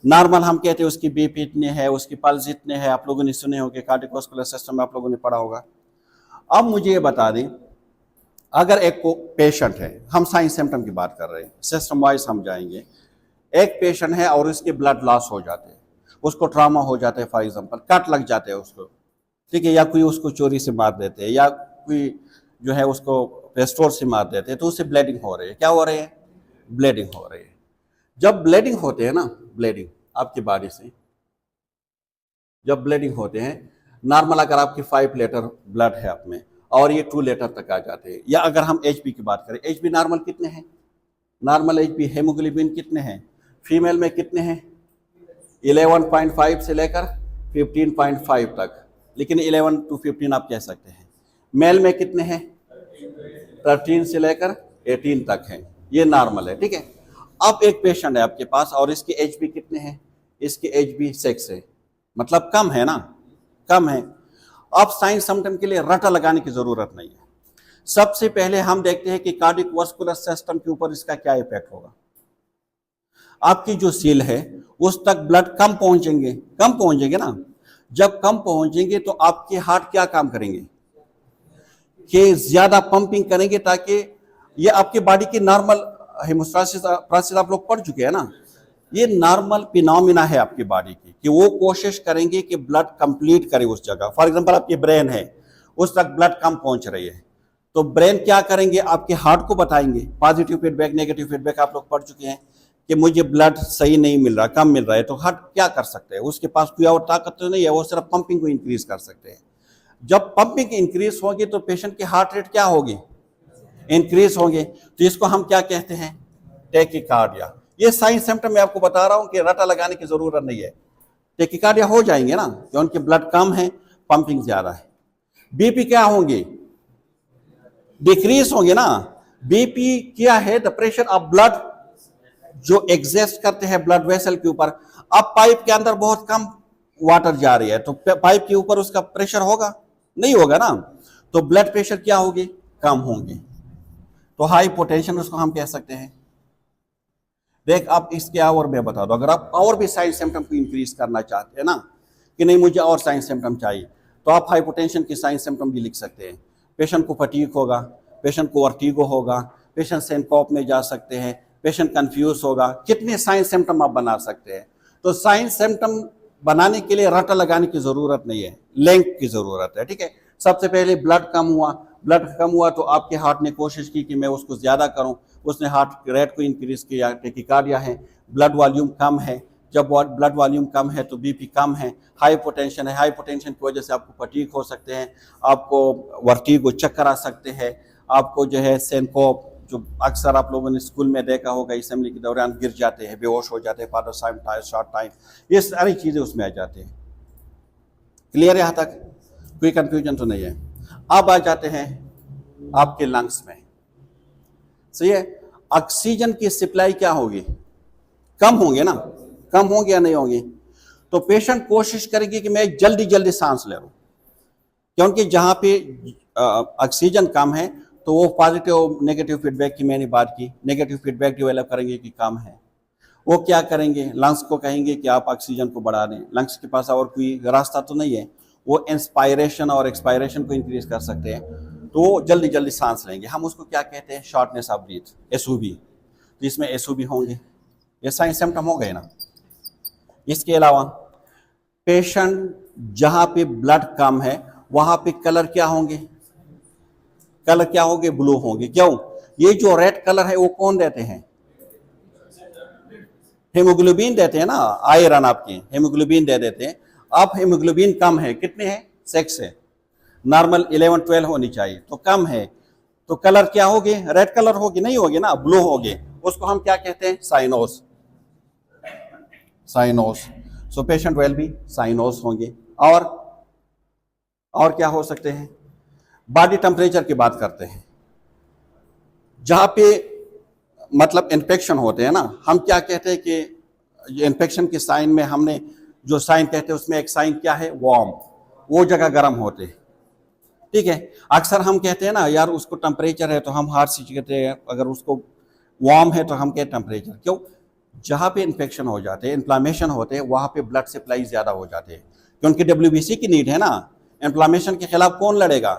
नॉर्मल हम कहते हैं उसकी बीपी इतने है, उसकी पल्स इतने है, आप लोगों ने सुने होंगे, कार्डियोवास्कुलर सिस्टम में आप लोगों ने पढ़ा होगा। अब मुझे ये बता दें, अगर एक पेशेंट है, हम साइन सिम्टम की बात कर रहे हैं, सिस्टम वाइज हम जाएंगे। एक पेशेंट है और उसके ब्लड लॉस हो जाते हैं, उसको ट्रामा हो जाता है, फॉर एग्जांपल कट लग जाते हैं उसको, ठीक है, या कोई उसको चोरी से मार देते हैं, या कोई जो है उसको पेस्टोर से मार देते हैं, तो उससे ब्लीडिंग हो रही है। क्या हो रही है? ब्लीडिंग हो रही है। जब ब्लीडिंग होते हैं ना, ब्लीडिंग आपकी बॉडी से जब ब्लीडिंग होते हैं, नॉर्मल अगर आपकी 5 लीटर ब्लड है आप में और ये 2 लीटर तक आ जाते हैं, या अगर हम एचबी की बात करें, एचबी नॉर्मल कितने हैं? नॉर्मल एचबी हेमोग्लोबिन कितने हैं? फीमेल में कितने हैं? 11.5 से लेकर 15.5 तक, लेकिन 11 to 15 आप कह सकते हैं। मेल में कितने हैं? 13 से लेकर 18 तक हैं, ये नॉर्मल है, ठीक है। अब एक पेशेंट है आपके पास और इसके एचबी कितने हैं? इसके एचबी 6 है, मतलब कम है ना, कम है। अब साइन सिम्टम के लिए रटा लगाने की जरूरत नहीं है। सबसे पहले हम देखते हैं कि कार्डियोवास्कुलर सिस्टम के ऊपर इसका क्या इफेक्ट होगा। आपकी जो सेल है उस तक ब्लड कम पहुंचेंगे ना। जब कम पहुंचेंगे तो आपके हार्ट क्या काम करेंगे कि ज्यादा पंपिंग करेंगे, ताकि ये आपके बॉडी की नॉर्मल हेमोस्टेसिस आप लोग पढ़ चुके हैं ना, ये नॉर्मल फिनोमिना है आपकी बॉडी की, कि वो कोशिश करेंगे कि ब्लड कंप्लीट करे उस जगह। फॉर एग्जांपल आपकी ब्रेन है, उस तक ब्लड कम पहुंच रही है, तो ब्रेन क्या करेंगे? आपके हार्ट को बताएंगे, पॉजिटिव फीडबैक नेगेटिव फीडबैक आप लोग पढ़ चुके हैं कि मुझे ब्लड सही नहीं मिल रहा, कम मिल रहा है। तो हार्ट क्या कर सकते हैं? उसके पास कोई और ताकत तो नहीं है, वो सिर्फ पंपिंग को इंक्रीज कर सकते हैं। जब पंपिंग इंक्रीज होगी तो पेशेंट की हार्ट रेट क्या होगी? इंक्रीज होंगे। तो इसको हम क्या कहते हैं? टेकिकार्डिया। ये साइन सिम्टम मैं आपको बता रहा हूं कि रटा लगाने की जरूरत नहीं है। टेकिकार्डिया हो जाएंगे ना, कि उनके ब्लड कम है, पंपिंग ज्यादा है। बीपी क्या होंगे? डिक्रीज होंगे ना। बीपी क्या है? द प्रेशर ऑफ ब्लड जो एग्जिस्ट करते हैं ब्लड वेसल के ऊपर। अब पाइप के अंदर बहुत कम वाटर जा रही है, तो पाइप के ऊपर उसका प्रेशर होगा? नहीं होगा ना, तो ब्लड प्रेशर क्या होगी? कम होंगे। तो हाई पोटेंशियल उसको हम कह सकते हैं। देख, आप इसके और मैं बता दो, अगर आप और भी साइन सिम्टम को इंक्रीज करना चाहते हैं ना, कि नहीं मुझे और साइन सिम्टम चाहिए, तो आप हाइपोटेंशन की साइन सिम्टम भी लिख सकते हैं। पेशेंट को फटीग होगा, पेशेंट को वर्टिगो होगा, पेशेंट सिनकोप में जा सकते हैं, पेशेंट कंफ्यूज होगा। कितने साइन सिम्टम आप बना सकते हैं। तो साइन सिम्टम बनाने के लिए रटा लगाने की जरूरत नहीं है, लिंक की जरूरत है, ठीक है। सबसे पहले ब्लड कम हुआ तो आपके हार्ट ने कोशिश की कि मैं उसको ज्यादा करूं, उसने हार्ट रेट को इंक्रीज किया, टेकिकार्डिया है, ब्लड वॉल्यूम कम है। जब ब्लड वॉल्यूम कम है तो बीपी कम है, हाई पोटेंशन है, हाई पोटेंशन की वजह से आपको फटीग हो सकते हैं, आपको वर्टिगो चक्कर आ सकते हैं, आपको जो है सिनकोप, जो अक्सर आप लोगों ने स्कूल में देखा होगा, असेंबली के दौरान गिर जाते हैं, बेहोश हो जाते हैं फॉर शॉर्ट टाइम, ये सारी चीज़ें उसमें आ जाती हैं। क्लियर है यहाँ तक? कोई कंफ्यूजन तो नहीं है। अब आ जाते हैं आपके लंग्स में। सही है, ऑक्सीजन की सप्लाई क्या होगी? कम होंगे ना, कम होंगे या नहीं होंगे? तो पेशेंट कोशिश करेंगे कि मैं जल्दी जल्दी सांस ले लूं, क्योंकि जहां पे ऑक्सीजन कम है तो वो पॉजिटिव नेगेटिव फीडबैक की मैंने बात की, नेगेटिव फीडबैक डेवलप करेंगे कि कम है। वो क्या करेंगे? लंग्स को कहेंगे कि आप ऑक्सीजन को बढ़ा दें। लंग्स के पास और कोई रास्ता तो नहीं है, वो इंस्पायरेशन और एक्सपायरेशन को इंक्रीज कर सकते हैं, तो वो जल्दी जल्दी सांस लेंगे। हम उसको क्या कहते हैं? Shortness of breath, SOB. तो इसमें एसओबी होंगे, ये साइन सिम्टम हो गए ना। इसके अलावा पेशेंट जहां पे ब्लड कम है वहां पे कलर क्या होंगे? कलर क्या होंगे? ब्लू होंगे। क्यों? ये जो रेड कलर है वो कौन देते हैं? हेमोग्लोबिन देते हैं ना, आयरन आपके हेमोग्लोबिन दे देते हैं। अब हेमोग्लोबिन कम है, कितने हैं? 6 है, नॉर्मल 11-12 होनी चाहिए, तो कम है, तो कलर क्या होगी? रेड कलर होगी? नहीं होगी ना, ब्लू होगी। उसको हम क्या कहते हैं? साइनोस। साइनोस। सो पेशेंट विल बी साइनोस होंगे। और क्या हो सकते हैं? बॉडी टेम्परेचर की बात करते हैं। जहां पे मतलब इन्फेक्शन होते हैं ना, हम क्या कहते हैं कि इन्फेक्शन के साइन में हमने जो साइन कहते हैं उसमें एक साइन क्या है? वार्म। वो जगह गर्म होते हैं, ठीक है। अक्सर हम कहते हैं ना यार उसको टेम्परेचर है, तो हम हार्ट से कहते हैं, अगर उसको वार्म है तो हम कहते टेम्परेचर। क्यों? जहाँ पे इन्फेक्शन हो जाते हैं, इन्फ्लामेशन होते हैं, वहाँ पे ब्लड सप्लाई ज़्यादा हो जाते हैं, क्योंकि डब्ल्यूबीसी की नीड है ना। इन्फ्लामेशन के खिलाफ कौन लड़ेगा?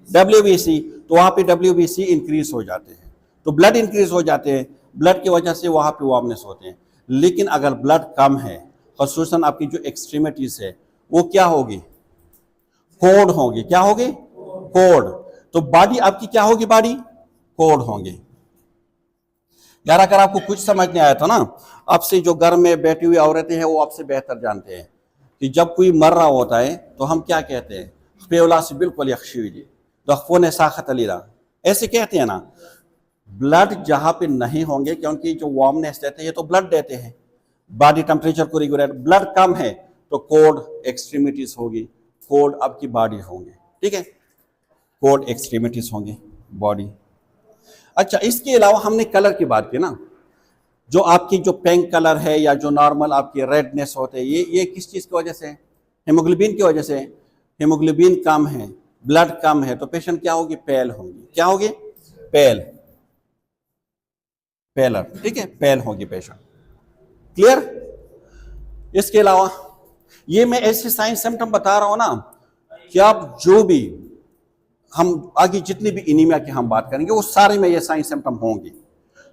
डब्ल्यूबीसी। तो वहाँ पे डब्ल्यूबीसी इंक्रीज हो जाते हैं, तो ब्लड इंक्रीज हो जाते हैं, ब्लड की वजह से वहाँ पे वार्मनेस होते हैं। लेकिन अगर ब्लड कम है, खसूसन आपकी जो एक्सट्रीमिटीज है वो क्या होगी? कोड होगी। क्या होगी? कोड। तो बॉडी आपकी क्या होगी? बॉडी कोड होंगे। यार अगर आपको कुछ समझ नहीं आया था ना, आपसे जो घर में बैठी हुई औरतें हैं वो आपसे बेहतर जानते हैं कि जब कोई मर रहा होता है तो हम क्या कहते हैं? पेवला से बिल्कुल यक्षी ने साखत अलीरा, ऐसे कहते हैं ना। ब्लड जहां पे नहीं होंगे, क्योंकि जो वार्मनेस देते हैं तो ब्लड देते हैं, बॉडी टेम्परेचर को रेगुलेट। ब्लड कम है तो कोल्ड एक्सट्रीमिटीज होगी, कोल्ड आपकी बॉडी होंगे। ठीक है, कोल्ड एक्सट्रीमिटीज होंगे बॉडी। अच्छा, इसके अलावा हमने कलर की बात की ना, जो आपकी जो पिंक कलर है या जो नॉर्मल आपकी रेडनेस होते हैं, ये किस चीज़ की वजह से? हेमोग्लोबिन की वजह से। हेमोग्लोबिन कम है, ब्लड कम है, तो पेशेंट क्या होगी? पेल होंगी। क्या होगी? पेल, पेलर। ठीक है, पेल होगी पेशेंट। क्लियर? इसके अलावा ये मैं ऐसे साइन सिम्टम बता रहा हूं ना कि आप जो भी, हम आगे जितनी भी इनीमिया की हम बात करेंगे वो सारे में ये साइन सिम्टम होंगे,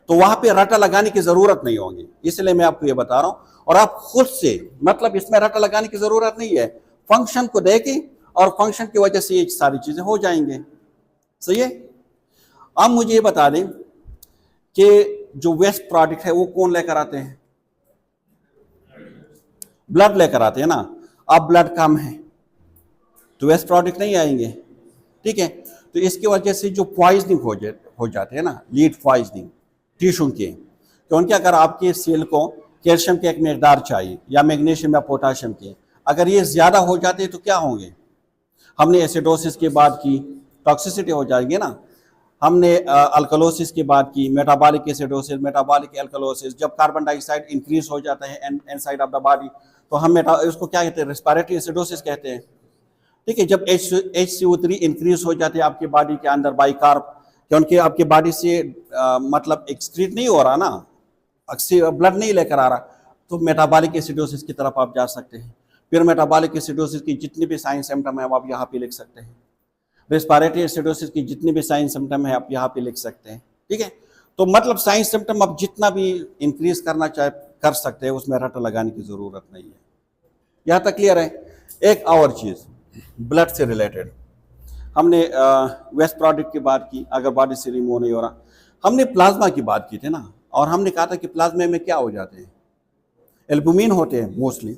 तो वहां पे रटा लगाने की जरूरत नहीं होगी, इसलिए मैं आपको ये बता रहा हूं। और आप खुद से, मतलब इसमें रटा लगाने की जरूरत नहीं है, फंक्शन को देखें और फंक्शन की वजह से ये सारी चीजें हो जाएंगे। सही है? अब मुझे ये बता दें कि जो वेस्ट प्रोडक्ट है वो कौन लेकर आते हैं? ब्लड लेकर आते हैं ना। अब ब्लड कम है तो वेस्ट प्रोडक्ट नहीं आएंगे। ठीक है, तो इसकी वजह से जो पॉइजनिंग हो जाते हैं ना, लीड पॉइजनिंग टिश्यू के, क्योंकि अगर आपके सेल को कैल्शियम के एक मकदार चाहिए या मैग्नीशियम या पोटाशियम के, अगर ये ज्यादा हो जाते हैं तो क्या होंगे? हमने एसिडोसिस की बात की, टॉक्सिसिटी हो जाएगी ना। हमने अल्कलोसिस की बात की, मेटाबॉलिक एसिडोसिस, मेटाबॉलिक एल्कलोसिस। जब कार्बन डाइऑक्साइड इंक्रीज हो जाता है इनसाइड ऑफ द बॉडी, तो हम उसको क्या कहते हैं? रेस्पिरेटरी एसिडोसिस कहते हैं। ठीक है, जब HCO3 इंक्रीज हो जाते हैं आपकी बॉडी के अंदर बाइकार्ब, क्योंकि आपकी बॉडी से मतलब एक्सक्रीट नहीं हो रहा ना, अक्सर ब्लड नहीं लेकर आ रहा, तो मेटाबॉलिक एसिडोसिस की तरफ आप जा सकते हैं। फिर मेटाबॉलिक एसिडोसिस की जितनी भी साइन सिम्टम है आप यहाँ पे लिख सकते हैं। रेस्पिरेटरी एसिडोसिस की जितनी भी साइन सिम्टम है आप यहाँ पे लिख सकते हैं। ठीक है, तो मतलब साइन सिम्टम आप जितना भी इंक्रीज करना चाहे कर सकते हैं, उसमें रट लगाने की जरूरत नहीं है। यहाँ तक क्लियर है? एक और चीज ब्लड से रिलेटेड, हमने वेस्ट प्रोडक्ट की बात की, अगर बॉडी से रिमूव नहीं हो रहा। हमने प्लाज्मा की बात की थी ना, और हमने कहा था कि प्लाज्मा में क्या हो जाते हैं? एल्बुमिन होते हैं मोस्टली।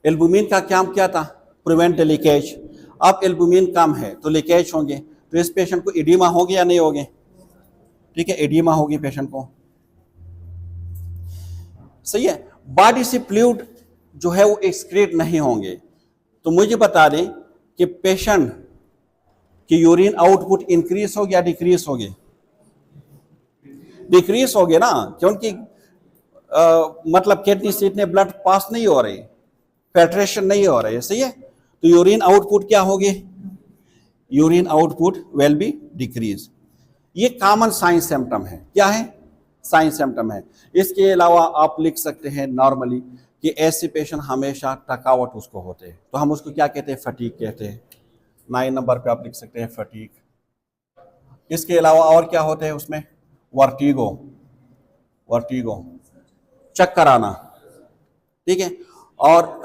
एल्बुमिन का काम क्या था? Prevent leakage. अब एल्बुमिन कम है तो लीकेज होंगे, तो इस पेशेंट को एडिमा होगी या नहीं होगी? ठीक है, एडिमा होगी पेशेंट को। सही है, बॉडी से फ्लूइड जो है वो एक्सक्रीट नहीं होंगे। तो मुझे बता दें कि पेशेंट की यूरिन आउटपुट इंक्रीज हो गया डिक्रीज हो गया? डिक्रीज हो गया ना, क्योंकि मतलब किडनी से इतने ब्लड पास नहीं हो रहे, फिल्ट्रेशन नहीं हो रहे। सही है, तो यूरिन आउटपुट क्या होगी? Urine output will be decrease. ये कॉमन साइन सिम्टम है। क्या है? साइन सिम्टम है। इसके अलावा आप लिख सकते हैं नॉर्मली कि ऐसे पेशेंट हमेशा थकावट उसको होते हैं, तो हम उसको क्या कहते हैं? फटीग कहते हैं। 9 नंबर पे आप लिख सकते हैं फटीग। इसके अलावा और क्या होते हैं उसमें? वर्टिगो, वर्टिगो, चक्कर आना। ठीक है, और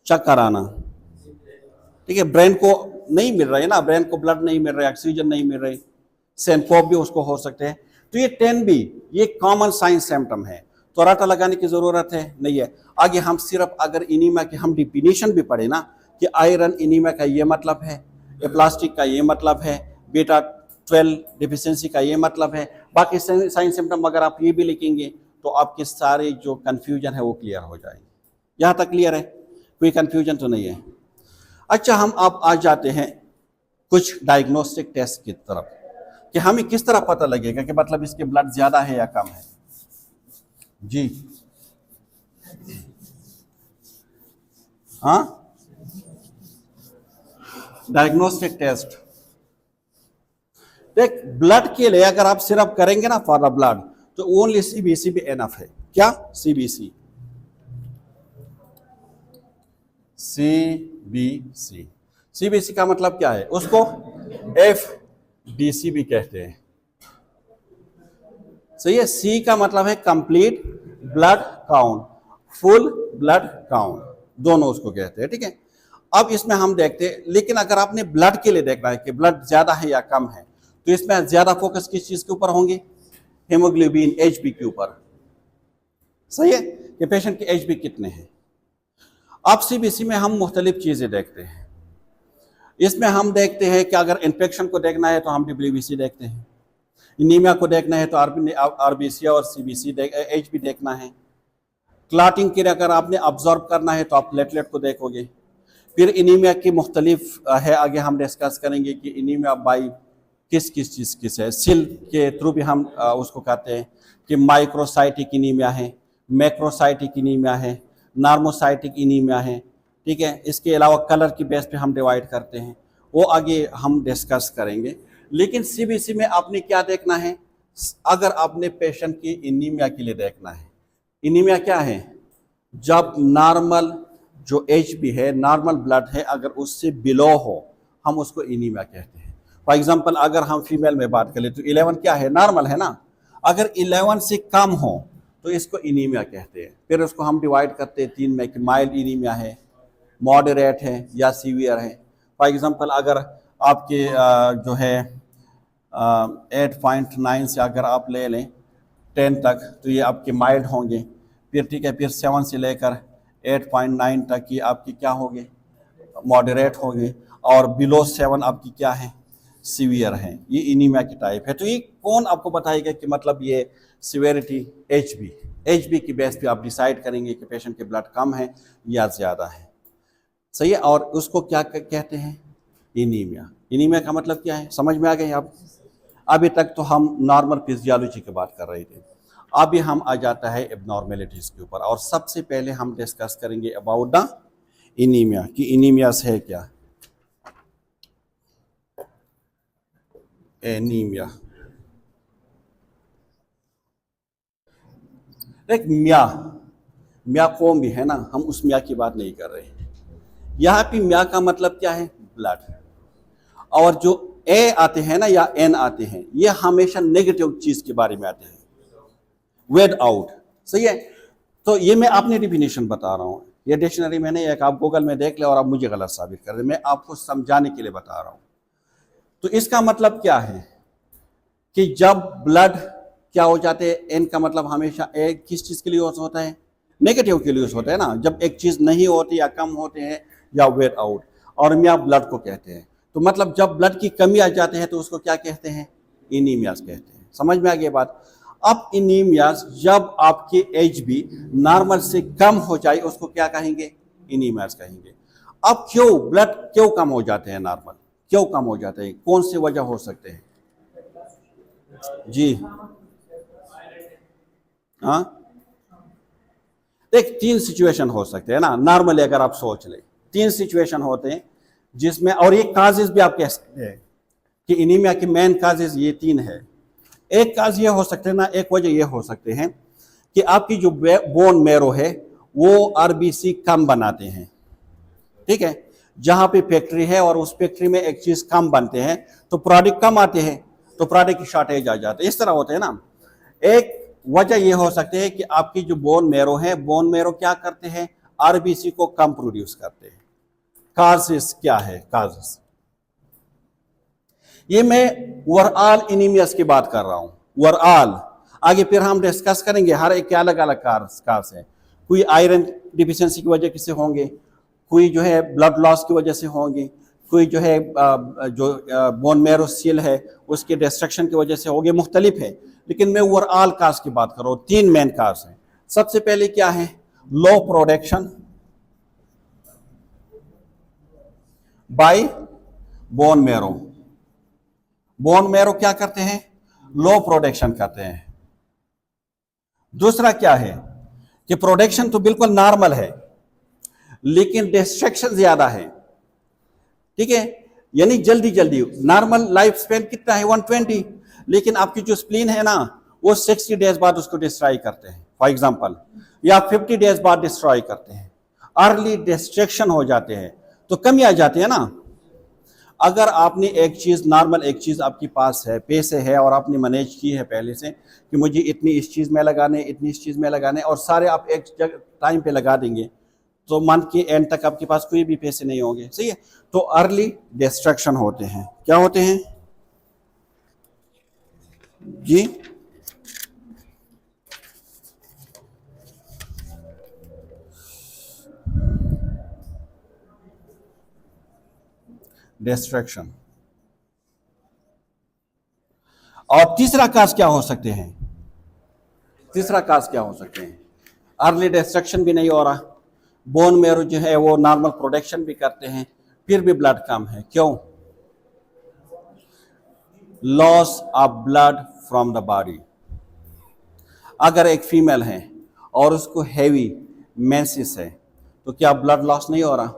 चक्कर आना। ठीक है, ब्रेन को नहीं मिल रहा है ना, ब्रेन को ब्लड नहीं मिल रहा है, ऑक्सीजन नहीं मिल रही, सिनकोप भी उसको हो सकते हैं। तो ये 10 भी ये कॉमन साइन सिम्टम है, तो रटा लगाने की जरूरत है नहीं है। आगे हम सिर्फ अगर इनीमिया की हम डिफिनीशन भी पढ़े ना कि आयरन इनीमिया का ये मतलब है, एप्लास्टिक का ये मतलब है, बीटा 12 डिफिशियंसी का ये मतलब है, बाकी साइन सिम्टम अगर आप ये भी लिखेंगे तो आपके सारे जो कंफ्यूजन है वो क्लियर हो जाएंगे। यहाँ तक क्लियर है? कोई कंफ्यूजन तो नहीं है? अच्छा, हम आप आ जाते हैं कुछ डायग्नोस्टिक टेस्ट की तरफ कि हमें किस तरह पता लगेगा कि मतलब इसके ब्लड ज्यादा है या कम है। जी हाँ, डायग्नोस्टिक टेस्ट देख, ब्लड के लिए अगर आप सिर्फ करेंगे ना फॉर द ब्लड, तो ओनली सीबीसी भी एनफ है। क्या? CBC, CBC. सीबीसी का मतलब क्या है? उसको एफडीसी भी कहते हैं। सही है। सी का मतलब है complete blood count, full blood count, दोनों उसको कहते हैं। ठीक है। अब इसमें हम देखते हैं, लेकिन अगर आपने ब्लड के लिए देखना है कि ब्लड ज्यादा है या कम है, तो इसमें ज्यादा फोकस किस चीज के ऊपर होंगे? हेमोग्लोबिन, एचबी के ऊपर। सही है कि पेशेंट के एचबी कितने हैं। अब सीबीसी में हम मुख्तलिफ चीजें देखते हैं। इसमें हम देखते हैं कि अगर इन्फेक्शन को देखना है तो हम डब्ल्यूबीसी देखते हैं, इनीमिया को देखना है तो आरबीसी और सीबीसी एचबी देखना है। क्लॉटिंग के लिए अगर आपने ऑब्जर्व करना है तो आप प्लेटलेट को देखोगे। फिर इनीमिया की मुख्तलिफ है, आगे हम डिस्कस करेंगे कि इनीमिया बाई किस चीज़ है। सिल के थ्रू भी हम उसको कहते हैं कि माइक्रोसाइटिक इनीमिया है, मैक्रोसाइटिक इनीमिया है, नॉर्मोसाइटिक इनीमिया है। ठीक है। इसके अलावा कलर की बेस पे हम डिवाइड करते हैं, वो आगे हम डिस्कस करेंगे। लेकिन सीबीसी में आपने क्या देखना है? अगर आपने पेशेंट की इनीमिया के लिए देखना है, इनीमिया क्या है? जब नॉर्मल जो एचबी है, नॉर्मल ब्लड है, अगर उससे बिलो हो, हम उसको इनीमिया कहते हैं। फॉर एग्जांपल अगर हम फीमेल में बात करें तो 11 क्या है? नॉर्मल है ना। अगर 11 से कम हो तो इसको इनीमिया कहते हैं। फिर उसको हम डिवाइड करते हैं 3 में कि माइल्ड इनीमिया है, मॉडरेट है या सीवियर है। फॉर एग्जांपल अगर आपके जो है 8.9 से अगर आप ले लें 10 तक तो ये आपके माइल्ड होंगे। फिर ठीक है, फिर 7 से लेकर 8.9 तक ये आपकी क्या होंगे? मॉडरेट होंगे। और बिलो 7 आपकी क्या है? सीवियर है। ये इनीमिया की टाइप है। तो ये कौन आपको बताएगा कि मतलब ये सिवेरिटी? एचबी की बेस पे आप डिसाइड करेंगे कि पेशेंट के ब्लड कम है या ज़्यादा है। सही है। और उसको क्या कहते हैं? इनीमिया। इनीमिया का मतलब क्या है? समझ में आ गए आप? अभी तक तो हम नॉर्मल फिजियोलॉजी की बात कर रहे थे, अभी हम आ जाता है एबनॉर्मेलिटीज के ऊपर। और सबसे पहले हम डिस्कस करेंगे अबाउट द इनीमिया कि इनीमियास है क्या। एनीमिया एक मिया कौम भी है ना, हम उस मिया की बात नहीं कर रहे। यहाँ पे मिया का मतलब क्या है? ब्लड। और जो ए आते हैं ना या एन आते हैं, ये हमेशा नेगेटिव चीज के बारे में आते हैं, वेड आउट। सही है। तो ये मैं अपनी डिफिनेशन बता रहा हूँ, ये डिक्शनरी में नहीं है कि आप गूगल में देख ले और आप मुझे गलत साबित कर दे, मैं आपको समझाने के लिए बता रहा हूँ। तो इसका मतलब क्या है कि जब ब्लड क्या हो जाते हैं, एन का मतलब हमेशा ए किस चीज के लिए यूज होता है? नेगेटिव के लिए यूज होता है ना, जब एक चीज नहीं होती या कम होते हैं या वेड आउट। और मिया ब्लड को कहते हैं। तो मतलब जब ब्लड की कमी आ जाते हैं तो उसको क्या कहते हैं? इनीमियास कहते हैं। समझ में आ गई बात? अब इनीमियास जब आपके एचबी नॉर्मल से कम हो जाए उसको क्या कहेंगे? इनीमियास कहेंगे। अब क्यों ब्लड क्यों कम हो जाते हैं? नॉर्मल क्यों कम हो जाते हैं? कौन से वजह हो सकते हैं? जी हाँ, देख 3 सिचुएशन हो सकते हैं ना नॉर्मली, अगर आप सोच ले 3 सिचुएशन होते हैं जिसमें, और ये काजेस भी आप कह सकते हैं कि इनीमिया की मेन काजेस ये 3 है। एक काज ये हो सकते हैं ना, एक वजह ये हो सकते हैं कि आपकी जो बोन मैरो है वो आरबीसी कम बनाते हैं। ठीक है। जहां पे फैक्ट्री है और उस फैक्ट्री में एक चीज कम बनते हैं तो प्रोडक्ट कम आते हैं, तो प्रोडक्ट की शॉर्टेज आ जाती है। इस तरह होते हैं ना। एक वजह यह हो सकती है कि आपकी जो बोन मैरो है, बोन मैरो क्या करते हैं? आरबीसी को कम प्रोड्यूस करते हैं। काजेस क्या है? काजेस ये मैं ओवरऑल इनीमियास की बात कर रहा हूं, ओवरऑल। आगे फिर हम डिस्कस करेंगे हर एक के अलग अलग कार्स है। कोई आयरन डिफिशियंसी की वजह से होंगे, कोई जो है ब्लड लॉस की वजह से होंगे, कोई जो है जो बोन मैरो सेल है उसके डिस्ट्रक्शन की वजह से होंगे, मुख्तलिफ है। लेकिन मैं ओवरऑल कार्स की बात कर रहा हूं। 3 मेन कार्स हैं। सबसे पहले क्या है? Low production by bone marrow. Bone marrow क्या करते हैं? लो प्रोडक्शन करते हैं। दूसरा क्या है कि प्रोडक्शन तो बिल्कुल नॉर्मल है लेकिन डिस्ट्रक्शन ज्यादा है। ठीक है। यानी जल्दी जल्दी, नॉर्मल लाइफ स्पेन कितना है? 120, लेकिन आपकी जो स्प्लीन है ना वो 60 डेज बाद उसको डिस्ट्रॉय करते हैं फॉर एग्जांपल, या 50 डेज बाद डिस्ट्रॉय करते हैं, अर्ली डिस्ट्रक्शन हो जाते हैं, तो कमी आ जाती है ना। अगर आपने एक चीज़ नॉर्मल एक चीज़ आपके पास है, पैसे है, और आपने मैनेज की है पहले से कि मुझे इतनी इस चीज़ में लगाने, इतनी इस चीज़ में लगाने, और सारे आप एक जगह टाइम पे लगा देंगे, तो मंथ के एंड तक आपके पास कोई भी पैसे नहीं होंगे, सही है। तो अर्ली डिस्ट्रक्शन होते हैं, क्या होते हैं जी? डिस्ट्रक्शन। और तीसरा काज क्या हो सकते हैं? तीसरा काज क्या हो सकते हैं? अर्ली डिस्ट्रक्शन भी नहीं हो रहा, बोन मैरो जो है वो नॉर्मल प्रोडक्शन भी करते हैं, फिर भी ब्लड कम है, क्यों? Loss of blood from the body. अगर एक फीमेल है और उसको हैवी मेंसेस है, तो क्या ब्लड लॉस नहीं हो रहा?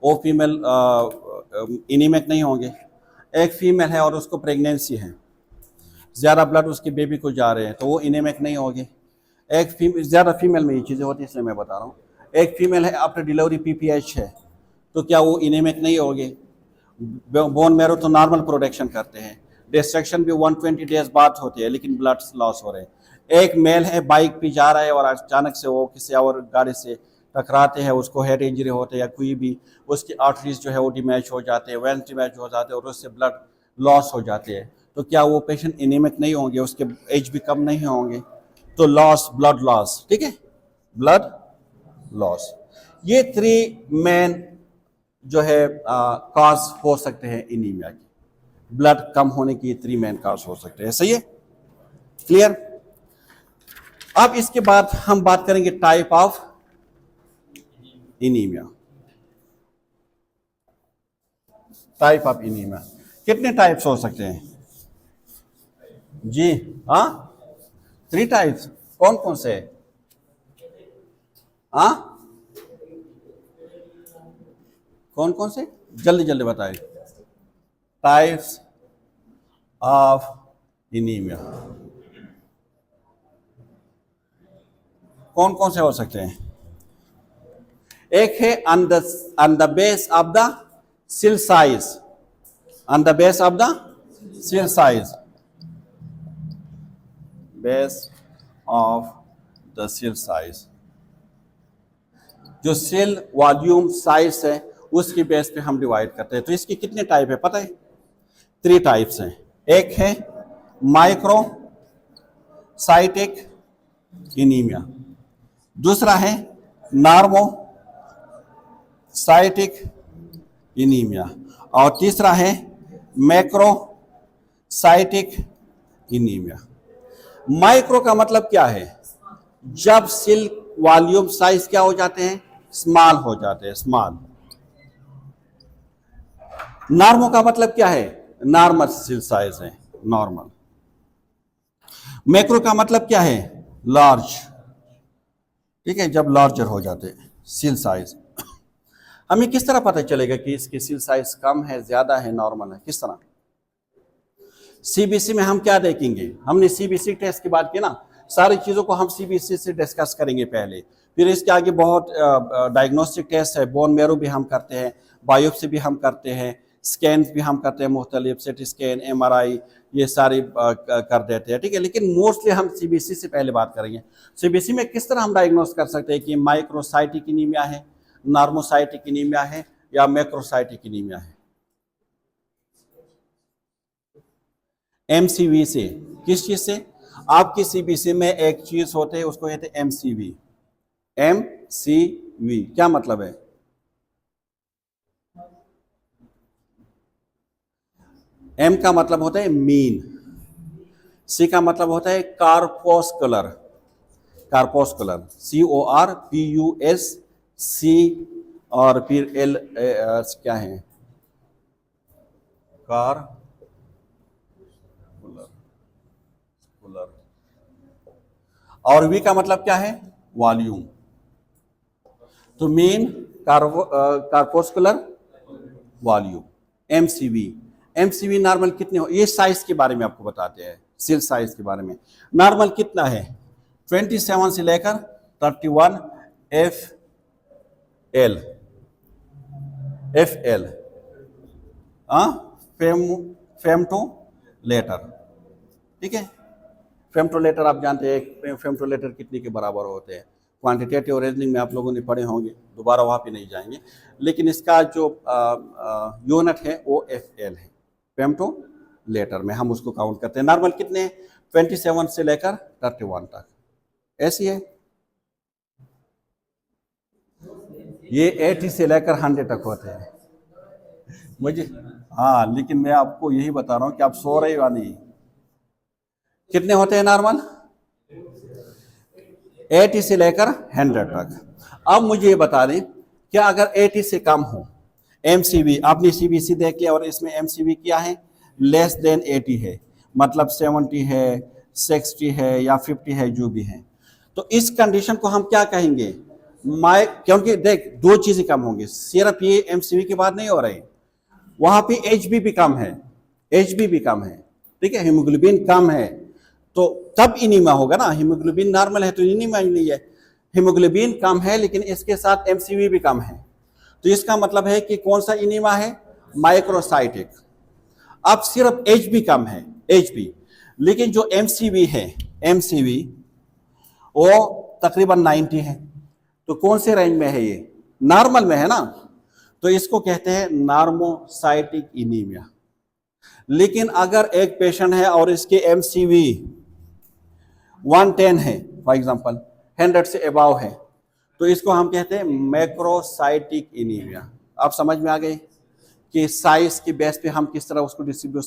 वो फीमेल एनीमिक नहीं होंगे। एक फीमेल है और उसको प्रेगनेंसी है, ज़्यादा ब्लड उसके बेबी को जा रहे हैं, तो वो एनीमिक नहीं होंगे। एक ज़्यादा फीमेल में ये चीज़ें होती है, इसलिए मैं बता रहा हूँ। एक फीमेल है आफ्टर डिलीवरी पीपीएच है, तो क्या वो एनीमिक नहीं होंगे? बोन मैरो तो नॉर्मल प्रोडक्शन करते हैं, डिस्ट्रक्शन भी 120 डेज बाद होती है, लेकिन ब्लड लॉस हो रहे हैं। एक मेल है बाइक पे जा रहा है और अचानक से वो किसी और गाड़ी से टकराते हैं, उसको हेड इंजरी होते हैं, या कोई भी उसकी आर्टरीज जो है वो डैमेज हो जाते हैं, वेंस डैमेज हो जाते हैं, और उससे ब्लड लॉस हो जाते हैं, तो क्या वो पेशेंट एनीमिक नहीं होंगे? उसके एज भी कम नहीं होंगे, तो लॉस, ब्लड लॉस, ठीक है, ब्लड लॉस। ये 3 मेन जो है कॉज हो सकते हैं एनीमिया के, ब्लड कम होने की 3 मेन कॉज हो सकते हैं, सही है, क्लियर। अब इसके बाद हम बात करेंगे type of anaemia. Type of anaemia, कितने टाइप्स हो सकते हैं जी? हाँ, 3 टाइप्स। कौन कौन से? हाँ, कौन कौन से? जल्दी जल्दी बताएं। टाइप्स ऑफ एनीमिया कौन कौन से हो सकते हैं? एक है on the base of the cell size, on the base of the cell size, base of the cell size, जो सेल वॉल्यूम साइज है उसकी बेस पे हम डिवाइड करते हैं। तो इसके कितने टाइप है पता है? 3 टाइप्स हैं। एक है माइक्रोसाइटिक एनीमिया, दूसरा है नॉर्मोसाइटिक एनीमिया, और तीसरा है मैक्रोसाइटिक एनीमिया। माइक्रो का मतलब क्या है? जब सेल वॉल्यूम साइज क्या हो जाते हैं? स्मॉल हो जाते हैं, स्मॉल। नॉर्मल का मतलब क्या है? नॉर्मल सेल साइज है, नॉर्मल। मैक्रो का मतलब क्या है? लार्ज, ठीक है, जब लार्जर हो जाते हैं सेल साइज। हमें किस तरह पता चलेगा कि इसकी सेल साइज कम है, ज्यादा है, नॉर्मल है? किस तरह? सीबीसी में हम क्या देखेंगे? हमने सीबीसी टेस्ट की बात की ना, सारी चीज़ों को हम सीबीसी से डिस्कस करेंगे पहले, फिर इसके आगे बहुत डायग्नोस्टिक टेस्ट है, बोन मैरो भी हम करते हैं, बायोप्सी भी हम करते हैं, स्कैन भी हम करते हैं, मुख्तलिफ सिटी स्कैन, एमआरआई, ये सारी कर देते हैं, ठीक है। लेकिन मोस्टली हम सीबीसी से पहले बात करेंगे। सीबीसी में किस तरह हम डायग्नोस कर सकते हैं कि माइक्रोसाइटिक एनीमिया है, नॉर्मोसाइटिक एनीमिया है, या मैक्रोसाइटिक एनीमिया है? एमसीवी से। किस चीज से? आपकी सीबीसी में एक चीज होते है, उसको कहते हैं एमसीवी। एमसीवी क्या मतलब है? एम का मतलब होता है मीन, सी का मतलब होता है कार्पोस्कुलर, कार्पोस्कुलर, CORPUSC, और फिर एल क्या है? कार्पोस्कुलर, और वी का मतलब क्या है? वॉल्यूम। तो mean, corpuscular, volume, MCV. MCV normal कितने हो? ये साइज के बारे में आपको बताते हैं। सेल साइज के बारे में। नॉर्मल कितना है? 27 से लेकर 31 FL, FL फेमटो लेटर, ठीक है। फेमटो लेटर आप जानते हैं फेमटो लेटर कितने के बराबर होते हैं, क्वांटिटेटिव रीजनिंग में आप लोगों ने पढ़े होंगे, दोबारा वहाँ पे नहीं जाएंगे, लेकिन इसका जो यूनिट है वो FL है, फेमटो लेटर में हम उसको काउंट करते हैं। नॉर्मल कितने हैं? 27 से लेकर 31 तक, ऐसी है। ये 80 से लेकर 100 तक होते हैं मुझे, हाँ, लेकिन मैं आपको यही बता रहा हूँ कि आप सो रहे हो नहीं। कितने होते हैं नॉर्मल? 80 से लेकर 100 तक। अब मुझे ये बता दें क्या अगर 80 से कम हो, MCV आपने CBC देख लिया और इसमें MCV क्या है? लेस देन 80 है, मतलब 70 है, 60 है या 50 है, जो भी है। तो इस कंडीशन को हम क्या कहेंगे? क्योंकि देख दो चीजें कम होंगी, सिर्फ ये MCV की बात नहीं हो रही, वहां पे HB भी कम है, HB भी कम है, ठीक है, हीमोग्लोबिन कम है, तो तब इनीमा होगा ना। हीमोग्लोबिन नॉर्मल है तो इनीमा ही नहीं है, हीमोग्लोबिन कम है लेकिन इसके साथ MCV भी कम है, तो इसका मतलब है कि कौन सा इनीमा है? माइक्रोसाइटिक। अब सिर्फ HB कम है, HB, लेकिन जो MCV है, MCV वो तकरीबन 90 है, तो कौन से रेंज में है? ये नॉर्मल में है ना, तो इसको कहते हैं नॉर्मोसाइटिक इनीमिया। लेकिन अगर एक पेशेंट है और इसके MCV 110 है, फॉर एग्जांपल 100 से अबाव है, तो इसको हम कहते हैं मैक्रोसाइटिक इनीमिया। आप समझ में आ गए कि साइज के बेस पे हम किस तरह उसको डिस्ट्रीब्यूट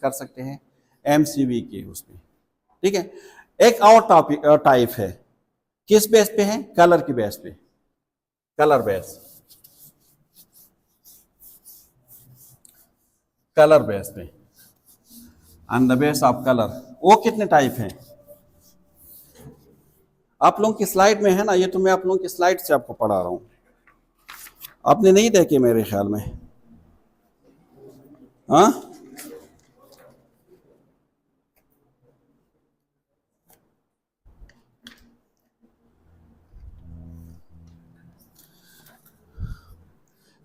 कर सकते हैं, MCV के उसमें, ठीक है। एक और टाइप है, किस बेस पे है? कलर की बेस पे, कलर बेस, कलर बेस पे, on the base of colour. वो कितने टाइप हैं? आप लोगों की स्लाइड में है ना, ये तो मैं आप लोगों की स्लाइड से आपको पढ़ा रहा हूं, आपने नहीं देखे मेरे ख्याल में, हाँ?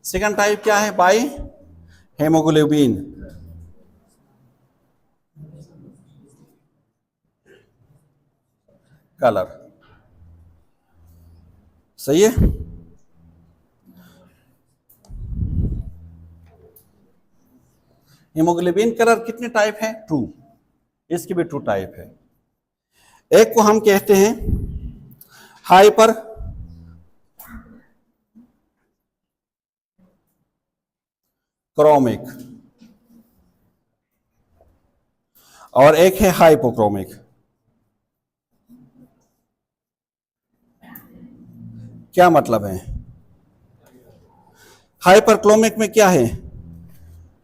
सेकंड टाइप क्या है? बाय हेमोग्लोबिन, कलर, सही है। हीमोग्लोबिन कलर कितने टाइप है? 2, इसकी भी 2 टाइप है। एक को हम कहते हैं हाइपर क्रोमिक और एक है हाइपोक्रोमिक। क्या मतलब है? हाइपरक्रोमिक में क्या है?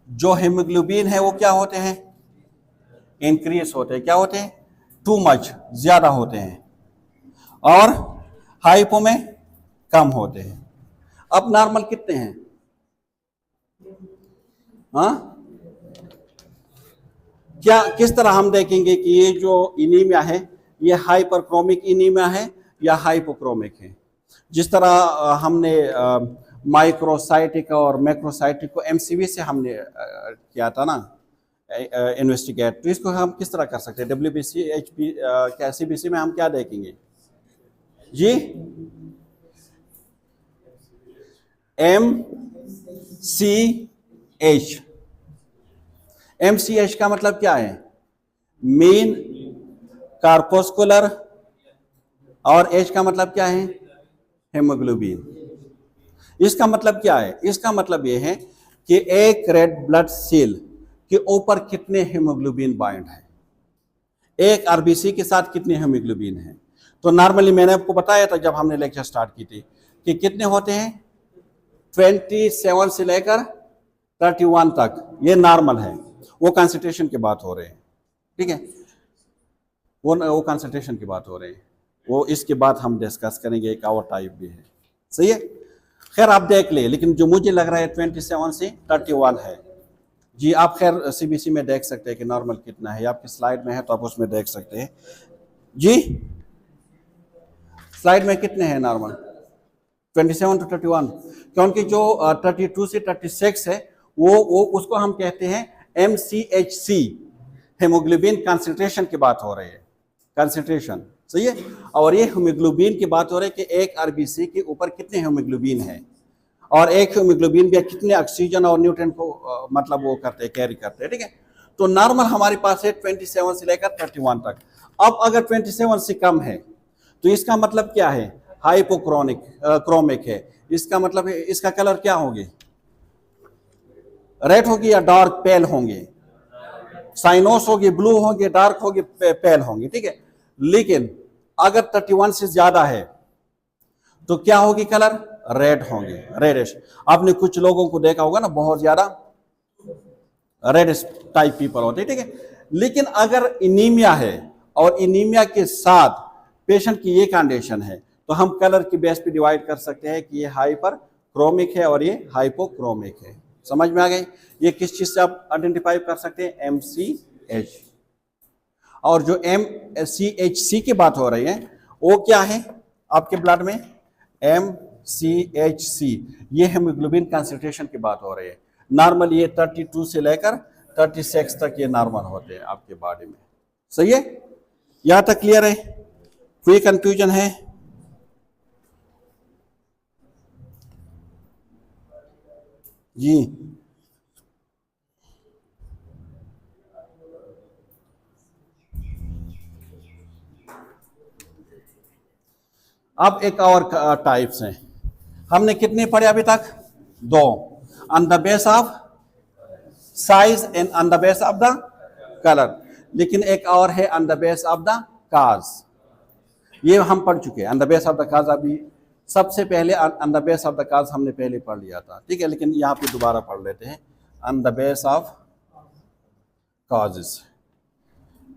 जो हीमोग्लोबिन है वो क्या होते हैं? इंक्रीज होते हैं। क्या होते हैं? टू मच, ज्यादा होते हैं, और हाइपो में कम होते हैं। अब नॉर्मल कितने हैं? हाँ, क्या किस तरह हम देखेंगे कि ये जो इनीमिया है ये हाइपरक्रोमिक इनीमिया है या हाइपोक्रोमिक है? जिस तरह हमने माइक्रोसाइटिक और मैक्रोसाइटिक को MCV से हमने किया था ना इन्वेस्टिगेट, तो इसको हम किस तरह कर सकते हैं? WBC HP क्या CBC में हम क्या देखेंगे जी? MCH का मतलब क्या है? मीन कार्पोस्कुलर, और H का मतलब क्या है? हेमोग्लोबिन। इसका मतलब क्या है? इसका मतलब यह है कि एक रेड ब्लड सेल के ऊपर कितने हेमोग्लोबिन बाइंड है, एक RBC के साथ कितने हेमोग्लोबिन है। तो नॉर्मली मैंने आपको बताया था जब हमने लेक्चर स्टार्ट की थी कि कितने होते हैं? 27 से लेकर 31 तक, ये नॉर्मल है। वो कंसंट्रेशन की बात हो रहे हैं, ठीक है, वो कंसंट्रेशन की बात हो रही है, वो इसके बाद हम डिस्कस करेंगे। एक और टाइप भी है, सही है। खैर आप देख ले, लेकिन जो मुझे लग रहा है 27 से 31 है, जी आप खैर सीबीसी में देख सकते हैं कि नॉर्मल कितना है, आपकी स्लाइड में है तो आप उसमें देख सकते हैं। जी स्लाइड में कितने हैं नॉर्मल? 27 टू 31, क्योंकि जो 32 से 36 है वो उसको हम कहते हैं MCHC, हेमोग्लोबिन कंसंट्रेशन की बात हो रही है, कंसंट्रेशन, सही है। और ये हीमोग्लोबिन की बात हो रही है कि एक आरबीसी के ऊपर कितने हीमोग्लोबिन है, और एक हीमोग्लोबिन भी कितने ऑक्सीजन और न्यूट्रिएंट को मतलब वो करते हैं, कैरी करते हैं, ठीक है। तो नॉर्मल हमारे पास है 27 से लेकर 31 तक। अब अगर 27 से कम है तो इसका मतलब क्या है? हाइपोक्रोनिक क्रोमिक है। इसका मतलब है इसका कलर क्या होगी? रेड होगी या डार्क पेल होंगे? साइनोस होगी, ब्लू होगी, डार्क होगी, पेल होंगी, ठीक है। लेकिन अगर 31 से ज्यादा है तो क्या होगी? कलर रेड होंगे, रेडिश। आपने कुछ लोगों को देखा होगा ना, बहुत ज्यादा रेडिश टाइप पीपल होते हैं, ठीक है। लेकिन अगर इनीमिया है और इनीमिया के साथ पेशेंट की ये कंडीशन है तो हम कलर की बेस पे डिवाइड कर सकते हैं कि ये हाइपर क्रोमिक है और ये हाइपोक्रोमिक है। समझ में आ गई? ये किस चीज से आप आइडेंटिफाई कर सकते हैं? MCH। और जो MCHC की बात हो रही है वो क्या है आपके ब्लड में? MCHC, ये हेमोग्लोबिन कंसंट्रेशन की बात हो रही है। नॉर्मल ये 32 से लेकर 36 तक ये नॉर्मल होते हैं आपके बॉडी में, सही है। यहां तक क्लियर है? कोई कंफ्यूजन है? जी अब एक और टाइप्स हैं। हमने कितने पढ़े अभी तक? 2, on the base of size and on the base of the colour. लेकिन एक और है on the base of the cause, ये हम पढ़ चुके हैं। On the base of the cause अभी सबसे पहले on the base of the cause हमने पहले पढ़ लिया था, ठीक है। लेकिन यहाँ पे दोबारा पढ़ लेते हैं on the base of causes,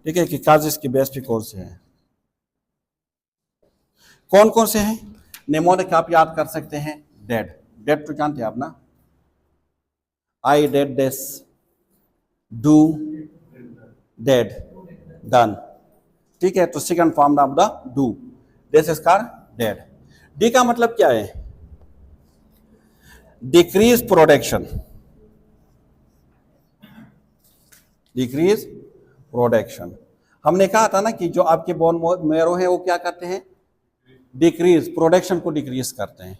ठीक है, कि काजेस के बेस पे कौन से हैं, कौन कौन से हैं। नेमोनिक आप याद कर सकते हैं, डेड, डेड तो जानते हैं आप ना, I did this, do dead, done, ठीक है। तो second form of the do, this is called dead. D का मतलब क्या है? Decrease production, decrease production. हमने कहा था ना कि जो आपके बोन मैरो है वो क्या करते हैं? डिक्रीज प्रोडक्शन को डिक्रीज करते हैं।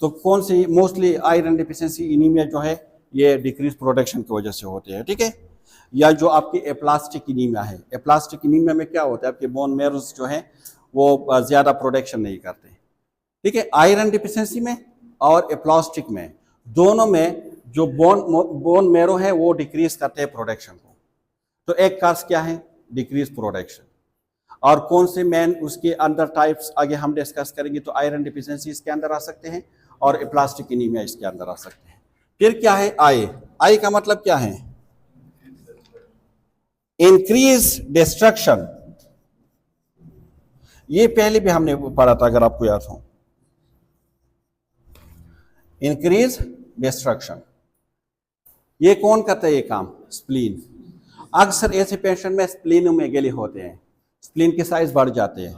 तो कौन सी? मोस्टली आयरन डिफिशिएंसी इनीमिया जो है ये डिक्रीज प्रोडक्शन की वजह से होते हैं, ठीक है। या जो आपकी एप्लास्टिक इनीमिया है, एप्लास्टिक इनीमिया में क्या होता है? आपके बोन मैरोस जो है वो ज्यादा प्रोडक्शन नहीं करते, ठीक है। आयरन डिफिशिएंसी में और एप्लास्टिक में, दोनों में जो बोन मैरो है वो डिक्रीज करते हैं प्रोडक्शन को। तो एक काज क्या है? Decrease production. और कौन से मेन उसके अंदर टाइप्स आगे हम डिस्कस करेंगे। तो आयरन डिफिशिएंसी इसके अंदर आ सकते हैं और एप्लास्टिक इनीमिया इसके अंदर आ सकते हैं। फिर क्या है? आई, आई का मतलब क्या है? Increase destruction. ये पहले भी हमने पढ़ा था अगर आपको याद हो, इंक्रीज डिस्ट्रक्शन। ये कौन करता है ये काम? स्प्लीन। अक्सर ऐसे पेशेंट में स्प्लीनोमेगाली होते हैं, स्प्लीन के साइज बढ़ जाते हैं,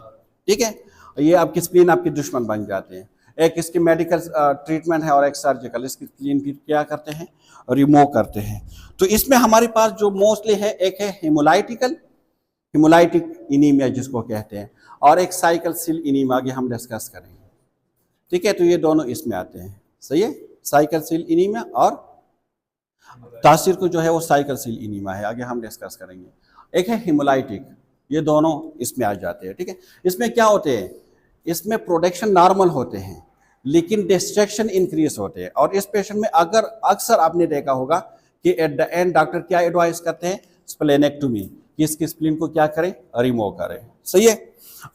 ठीक है। ये आपकी स्प्लीन आपके दुश्मन बन जाते हैं। एक इसकी मेडिकल ट्रीटमेंट है और एक सर्जिकल। इसकी स्प्लीन फिर क्या करते हैं? रिमूव करते हैं। तो इसमें हमारे पास जो मोस्टली है, एक है हिमोलाइटिकल, हिमोलाइटिक इनीमिया जिसको कहते हैं, और एक साइकिल सेल इनीमिया, आगे हम डिस्कस करेंगे, ठीक है। तो ये दोनों इसमें आते हैं, सही है। साइकिल सेल इनीमिया और तासीर को जो है वो साइकिल सेल इनीमिया है, आगे हम डिस्कस करेंगे। एक है हिमोलाइटिक, ये दोनों इसमें आ जाते हैं, ठीक है। इसमें क्या होते हैं? इसमें प्रोडक्शन नॉर्मल होते हैं लेकिन डिस्ट्रक्शन इंक्रीज होते हैं। और इस पेशेंट में अगर अक्सर आपने देखा होगा कि एट द एंड डॉक्टर क्या एडवाइस करते हैं? स्प्लेनेक्टोमी, कि इसकी स्प्लीन को क्या करें? रिमूव करें, सही है।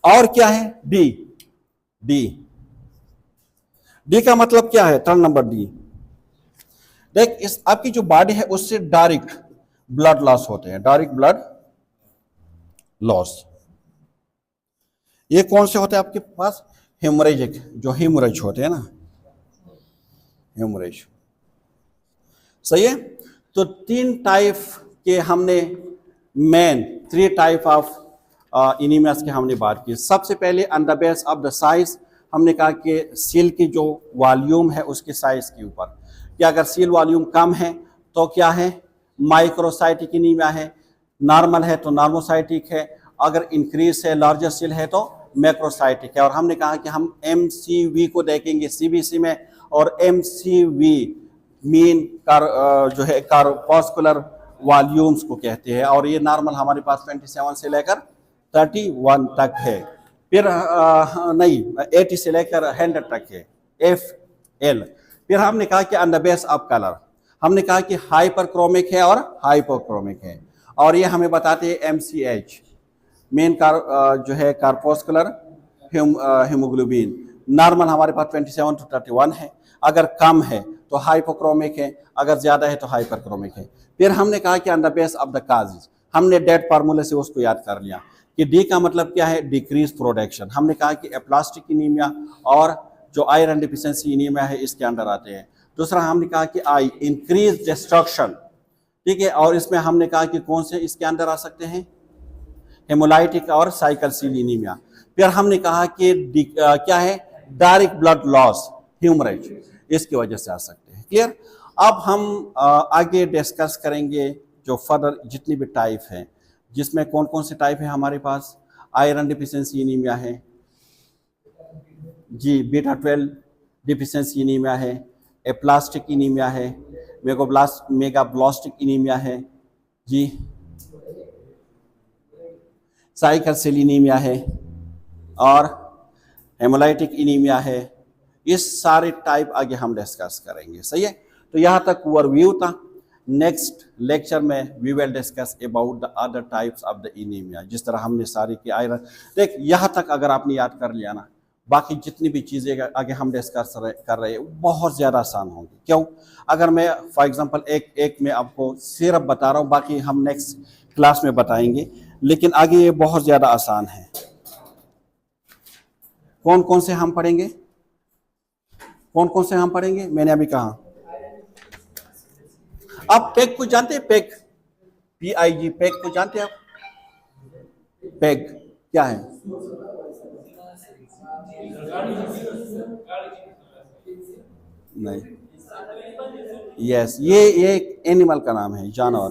और क्या है? डी, डी, डी का मतलब क्या है? Turn number D. देख, इस आपकी जो बॉडी है उससे डायरेक्ट ब्लड लॉस होते हैं, डायरेक्ट ब्लड लॉस। ये कौन से होते हैं आपके पास? हेमोरेजिक, जो हेमोरेज होते हैं ना, हेमोरेज, सही है। तो 3 टाइप के हमने मेन 3 टाइप ऑफ इनीमियास की हमने बात की। सबसे पहले on the base of the size, हमने कहा कि सील की जो वॉल्यूम है उसके साइज के ऊपर, कि अगर सील वॉल्यूम कम है तो क्या है, माइक्रोसाइटिक इनीमिया है, नॉर्मल है तो नॉर्मोसाइटिक है, अगर इंक्रीज है लार्जर सील है तो मैक्रोसाइटिक है। और हमने कहा कि हम MCV को देखेंगे CBC में, और MCV मीन जो है कार्पोस्कुलर वॉल्यूम्स को कहते हैं, और ये नॉर्मल हमारे पास 27 से लेकर 31 तक है। फिर नहीं 80 से लेकर 100 तक है FL। फिर हमने कहा कि on the base of colour, हमने कहा कि हाइपरक्रोमिक है और हाइपोक्रोमिक है, और ये हमें बताते हैं MCH मेन जो है कार्पोस्कुलर हीमोग्लोबिन। नॉर्मल हमारे पास 27 to 31 है, अगर कम है तो हाइपोक्रोमिक है, अगर ज्यादा है तो हाइपरक्रोमिक है। फिर हमने कहा कि on the base of the causes, हमने डेट फार्मूले से उसको याद कर लिया कि डी का मतलब क्या है, डिक्रीज प्रोडक्शन। हमने कहा कि एप्लास्टिक इनीमिया और जो आयरन डिफिशिएंसी इनीमिया है इसके अंडर आते हैं। दूसरा हमने कहा कि आई इंक्रीज डिस्ट्रक्शन, ठीक है, और इसमें हमने कहा कि कौन से इसके अंदर आ सकते हैं, हेमोलाइटिक और साइकिल सेल इनीमिया। फिर हमने कहा कि क्या है, डायरेक्ट ब्लड लॉस ह्यूमरेज, इसकी वजह से आ सकते हैं। क्लियर। अब हम आगे डिस्कस करेंगे जो फर्दर जितनी भी टाइप है, जिसमें कौन कौन से टाइप है हमारे पास। आयरन डिफिशिएंसी इनीमिया है जी, बीटा 12 डिफिशिएंसी इनीमिया है, एप्लास्टिक इनीमिया है, मेगाब्लास्टिक इनीमिया है जी, साइकिल सेल इनीमिया है और हेमोलाइटिक इनीमिया है। इस सारे टाइप आगे हम डिस्कस करेंगे। सही है, तो यहाँ तक ओवरव्यू था। नेक्स्ट लेक्चर में we will discuss about the other types of the anaemia. जिस तरह हमने सारी की आयरन, देख यहाँ तक अगर आपने याद कर लिया ना, बाकी जितनी भी चीज़ें आगे हम डिस्कस कर रहे हैं बहुत ज़्यादा आसान होंगी। क्यों? अगर मैं फॉर एग्जांपल एक में आपको सिर्फ बता रहा हूँ, बाकी हम नेक्स्ट क्लास में बताएंगे, लेकिन आगे ये बहुत ज़्यादा आसान है। कौन कौन से हम पढ़ेंगे, कौन कौन से हम पढ़ेंगे, मैंने अभी कहा। आप पेग को जानते हैं, पेग PIG, पेग को जानते हैं आप? पेग क्या है? नहीं, यस, ये एक एनिमल का नाम है, जानवर,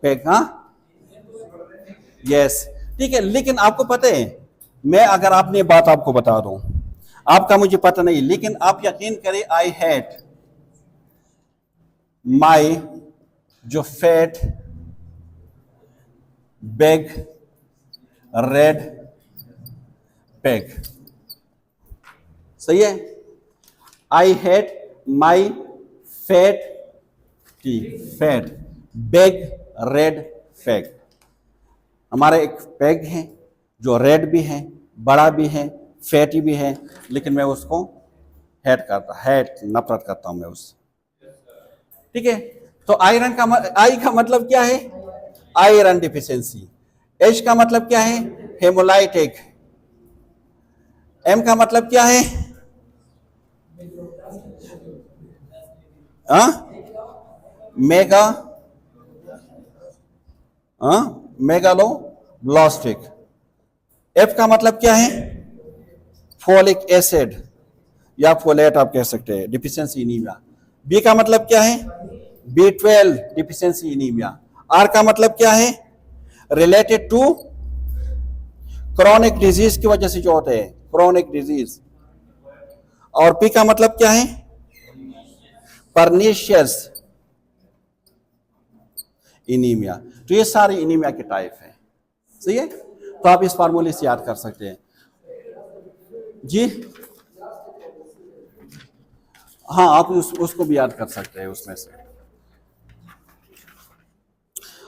पेग। हाँ यस, ठीक है। लेकिन आपको पता है, मैं अगर आपने बात आपको बता दूं, आपका मुझे पता नहीं, लेकिन आप यकीन करें, आई हैड माई जो फैट बिग रेड पेग, सही है, I had my fat big red peg. हमारा एक पेग है जो रेड भी है, बड़ा भी है, फैटी भी है, लेकिन मैं उसको हेट नफरत करता हूं मैं उससे। ठीक है, तो आयरन का आई का मतलब क्या है, आयरन डिफिशिएंसी। H का मतलब क्या है, हेमोलाइटिक। M का मतलब क्या है, मेगा मेगालोब्लास्टिक। F का मतलब क्या है, फोलिक एसिड या फोलेट आप कह सकते हैं, डिफिशिएंसी इनीमिया। B का मतलब क्या है, B12 डिफिशिएंसी इनीमिया। R का मतलब क्या है, रिलेटेड टू क्रोनिक डिजीज की वजह से जो होते हैं, क्रोनिक डिजीज। और P का मतलब क्या है, परनीशियस इनीमिया। तो ये सारी इनीमिया के टाइप है। सही है, तो आप इस फार्मूले से याद कर सकते हैं जी। हाँ, आप उसको भी याद कर सकते हैं उसमें से।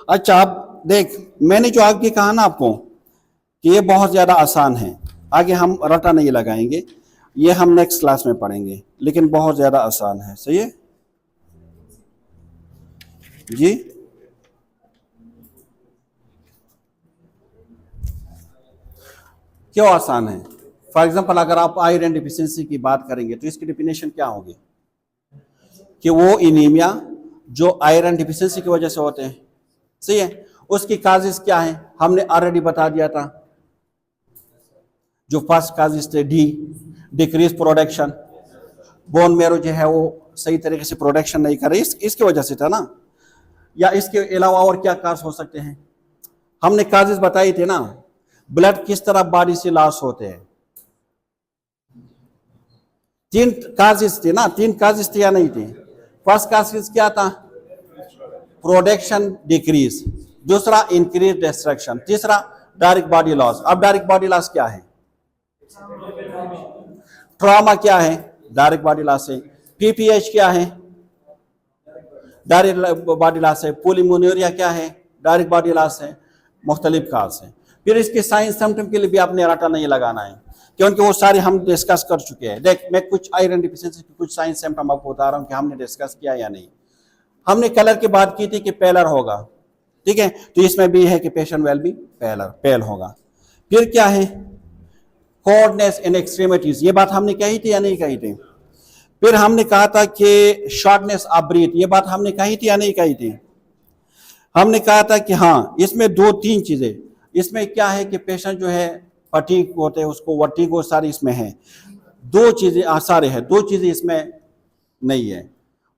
अच्छा, आप देख, मैंने जो आगे कहा ना आपको कि ये बहुत ज्यादा आसान है, आगे हम रटा नहीं लगाएंगे, ये हम नेक्स्ट क्लास में पढ़ेंगे, लेकिन बहुत ज्यादा आसान है। सही है जी। क्यों आसान है? फॉर एग्जांपल अगर आप आयरन डिफिशिएंसी की बात करेंगे तो इसकी डेफिनेशन क्या होगी, कि वो इनीमिया जो आयरन डिफिशियंसी की वजह से होते हैं, सही है। उसकी काजेस क्या है हमने ऑलरेडी बता दिया था। जो फर्स्ट काजेस थे D, decrease production, bone marrow जो है वो सही तरीके से प्रोडक्शन नहीं कर रही, इसकी वजह से था ना। या इसके अलावा और क्या काज हो सकते हैं, हमने काजेस बताई थे ना। ब्लड किस तरह बॉडी से लॉस होते हैं, 3 काजेस थे ना, 3 काजेस थे या नहीं थे। फर्स्ट काजेस क्या था, प्रोडक्शन डिक्रीज, दूसरा इंक्रीज डिस्ट्रक्शन, तीसरा डायरेक्ट बॉडी लॉस। अब डायरेक्ट बॉडी लॉस क्या है, ट्रॉमा क्या है, डायरेक्ट बॉडी लॉस है। पीपीएच क्या है, डायरेक्ट बॉडी लॉस है। पोलिमोनियरिया क्या है, डायरेक्ट बॉडी लॉस है। मुख्तलिफ काज है। फिर इसके साइंस सिम्टम के लिए भी आपने रटा नहीं लगाना है, क्योंकि वो सारे हम डिस्कस कर चुके हैं। देख मैं कुछ आयरन डिफिशियंसी के कुछ साइंस सिम्टम आपको बता रहा हूँ कि हमने डिस्कस किया या नहीं। हमने कलर की बात की थी कि पेलर होगा, ठीक है, तो इसमें भी है कि पेशेंट विल बी पेल होगा। फिर क्या है, कोल्डनेस इन एक्सट्रीमिटीज, ये बात हमने कही थी या नहीं कही थी। फिर हमने कहा था कि शॉर्टनेस ऑफ ब्रीथ, ये बात हमने कही थी या नहीं कही थी। हमने कहा था कि हाँ इसमें 2-3 चीजें, इसमें क्या है कि पेशेंट जो है फटीग होते हैं, उसको वर्टिगो सारी इसमें है। 2 चीजें सारे हैं, 2 चीजें इसमें नहीं है।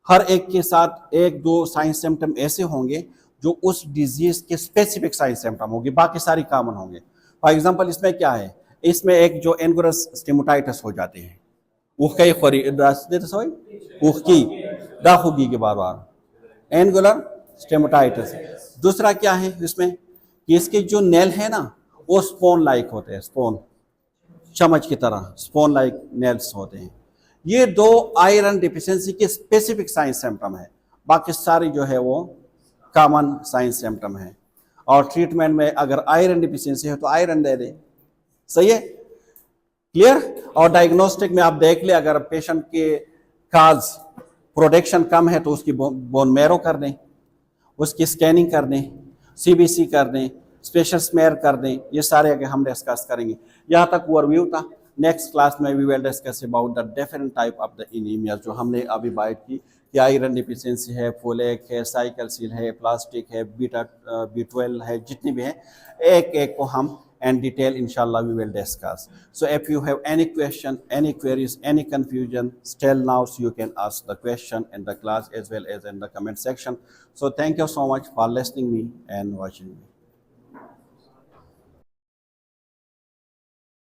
हर एक के साथ 1-2 साइंस सिम्टम ऐसे होंगे जो उस डिजीज के स्पेसिफिक साइंस सिम्टम होंगे, बाकी सारी कॉमन होंगे। फॉर एग्जांपल इसमें क्या है, इसमें एक जो एनगुलर स्टेमोटाइटिस हो जाते हैं, उखकी खरी उखकी दाखुगी के बार बार एनगुलर स्टेमोटाइटिस। दूसरा क्या है इसमें कि इसके जो नेल है ना वो स्पोन लाइक होते हैं, स्पोन चम्मच की तरह स्पोन लाइक नेल्स होते हैं। ये 2 आयरन डिफिशियंसी के स्पेसिफिक साइंस सिम्टम है, बाकी सारी जो है वो कॉमन साइंस सिम्टम है। और ट्रीटमेंट में अगर आयरन डिफिशियंसी है तो आयरन दे दे, सही है, क्लियर। और डायग्नोस्टिक में आप देख ले, अगर पेशेंट के काज प्रोडक्शन कम है तो उसकी बोन मैरो कर दें, उसकी स्कैनिंग कर दें, सीबीसी कर दें, स्पेशल स्मेयर कर दें, ये सारे आगे हम डिस्कस करेंगे। यहाँ तक ओवरव्यू था। नेक्स्ट क्लास में we will discuss about the different type of the anaemia, जो हमने अभी बात की कि आयरन डिफिशियंसी है, फोलेक है, साइक्लसील है, प्लास्टिक है, B12 है, जितनी भी है एक एक को हम and detail inshallah we will discuss. So if you have any question, any queries, any confusion, still now so you can ask the question in the class as well as in the comment section. So thank you so much for listening me and watching me.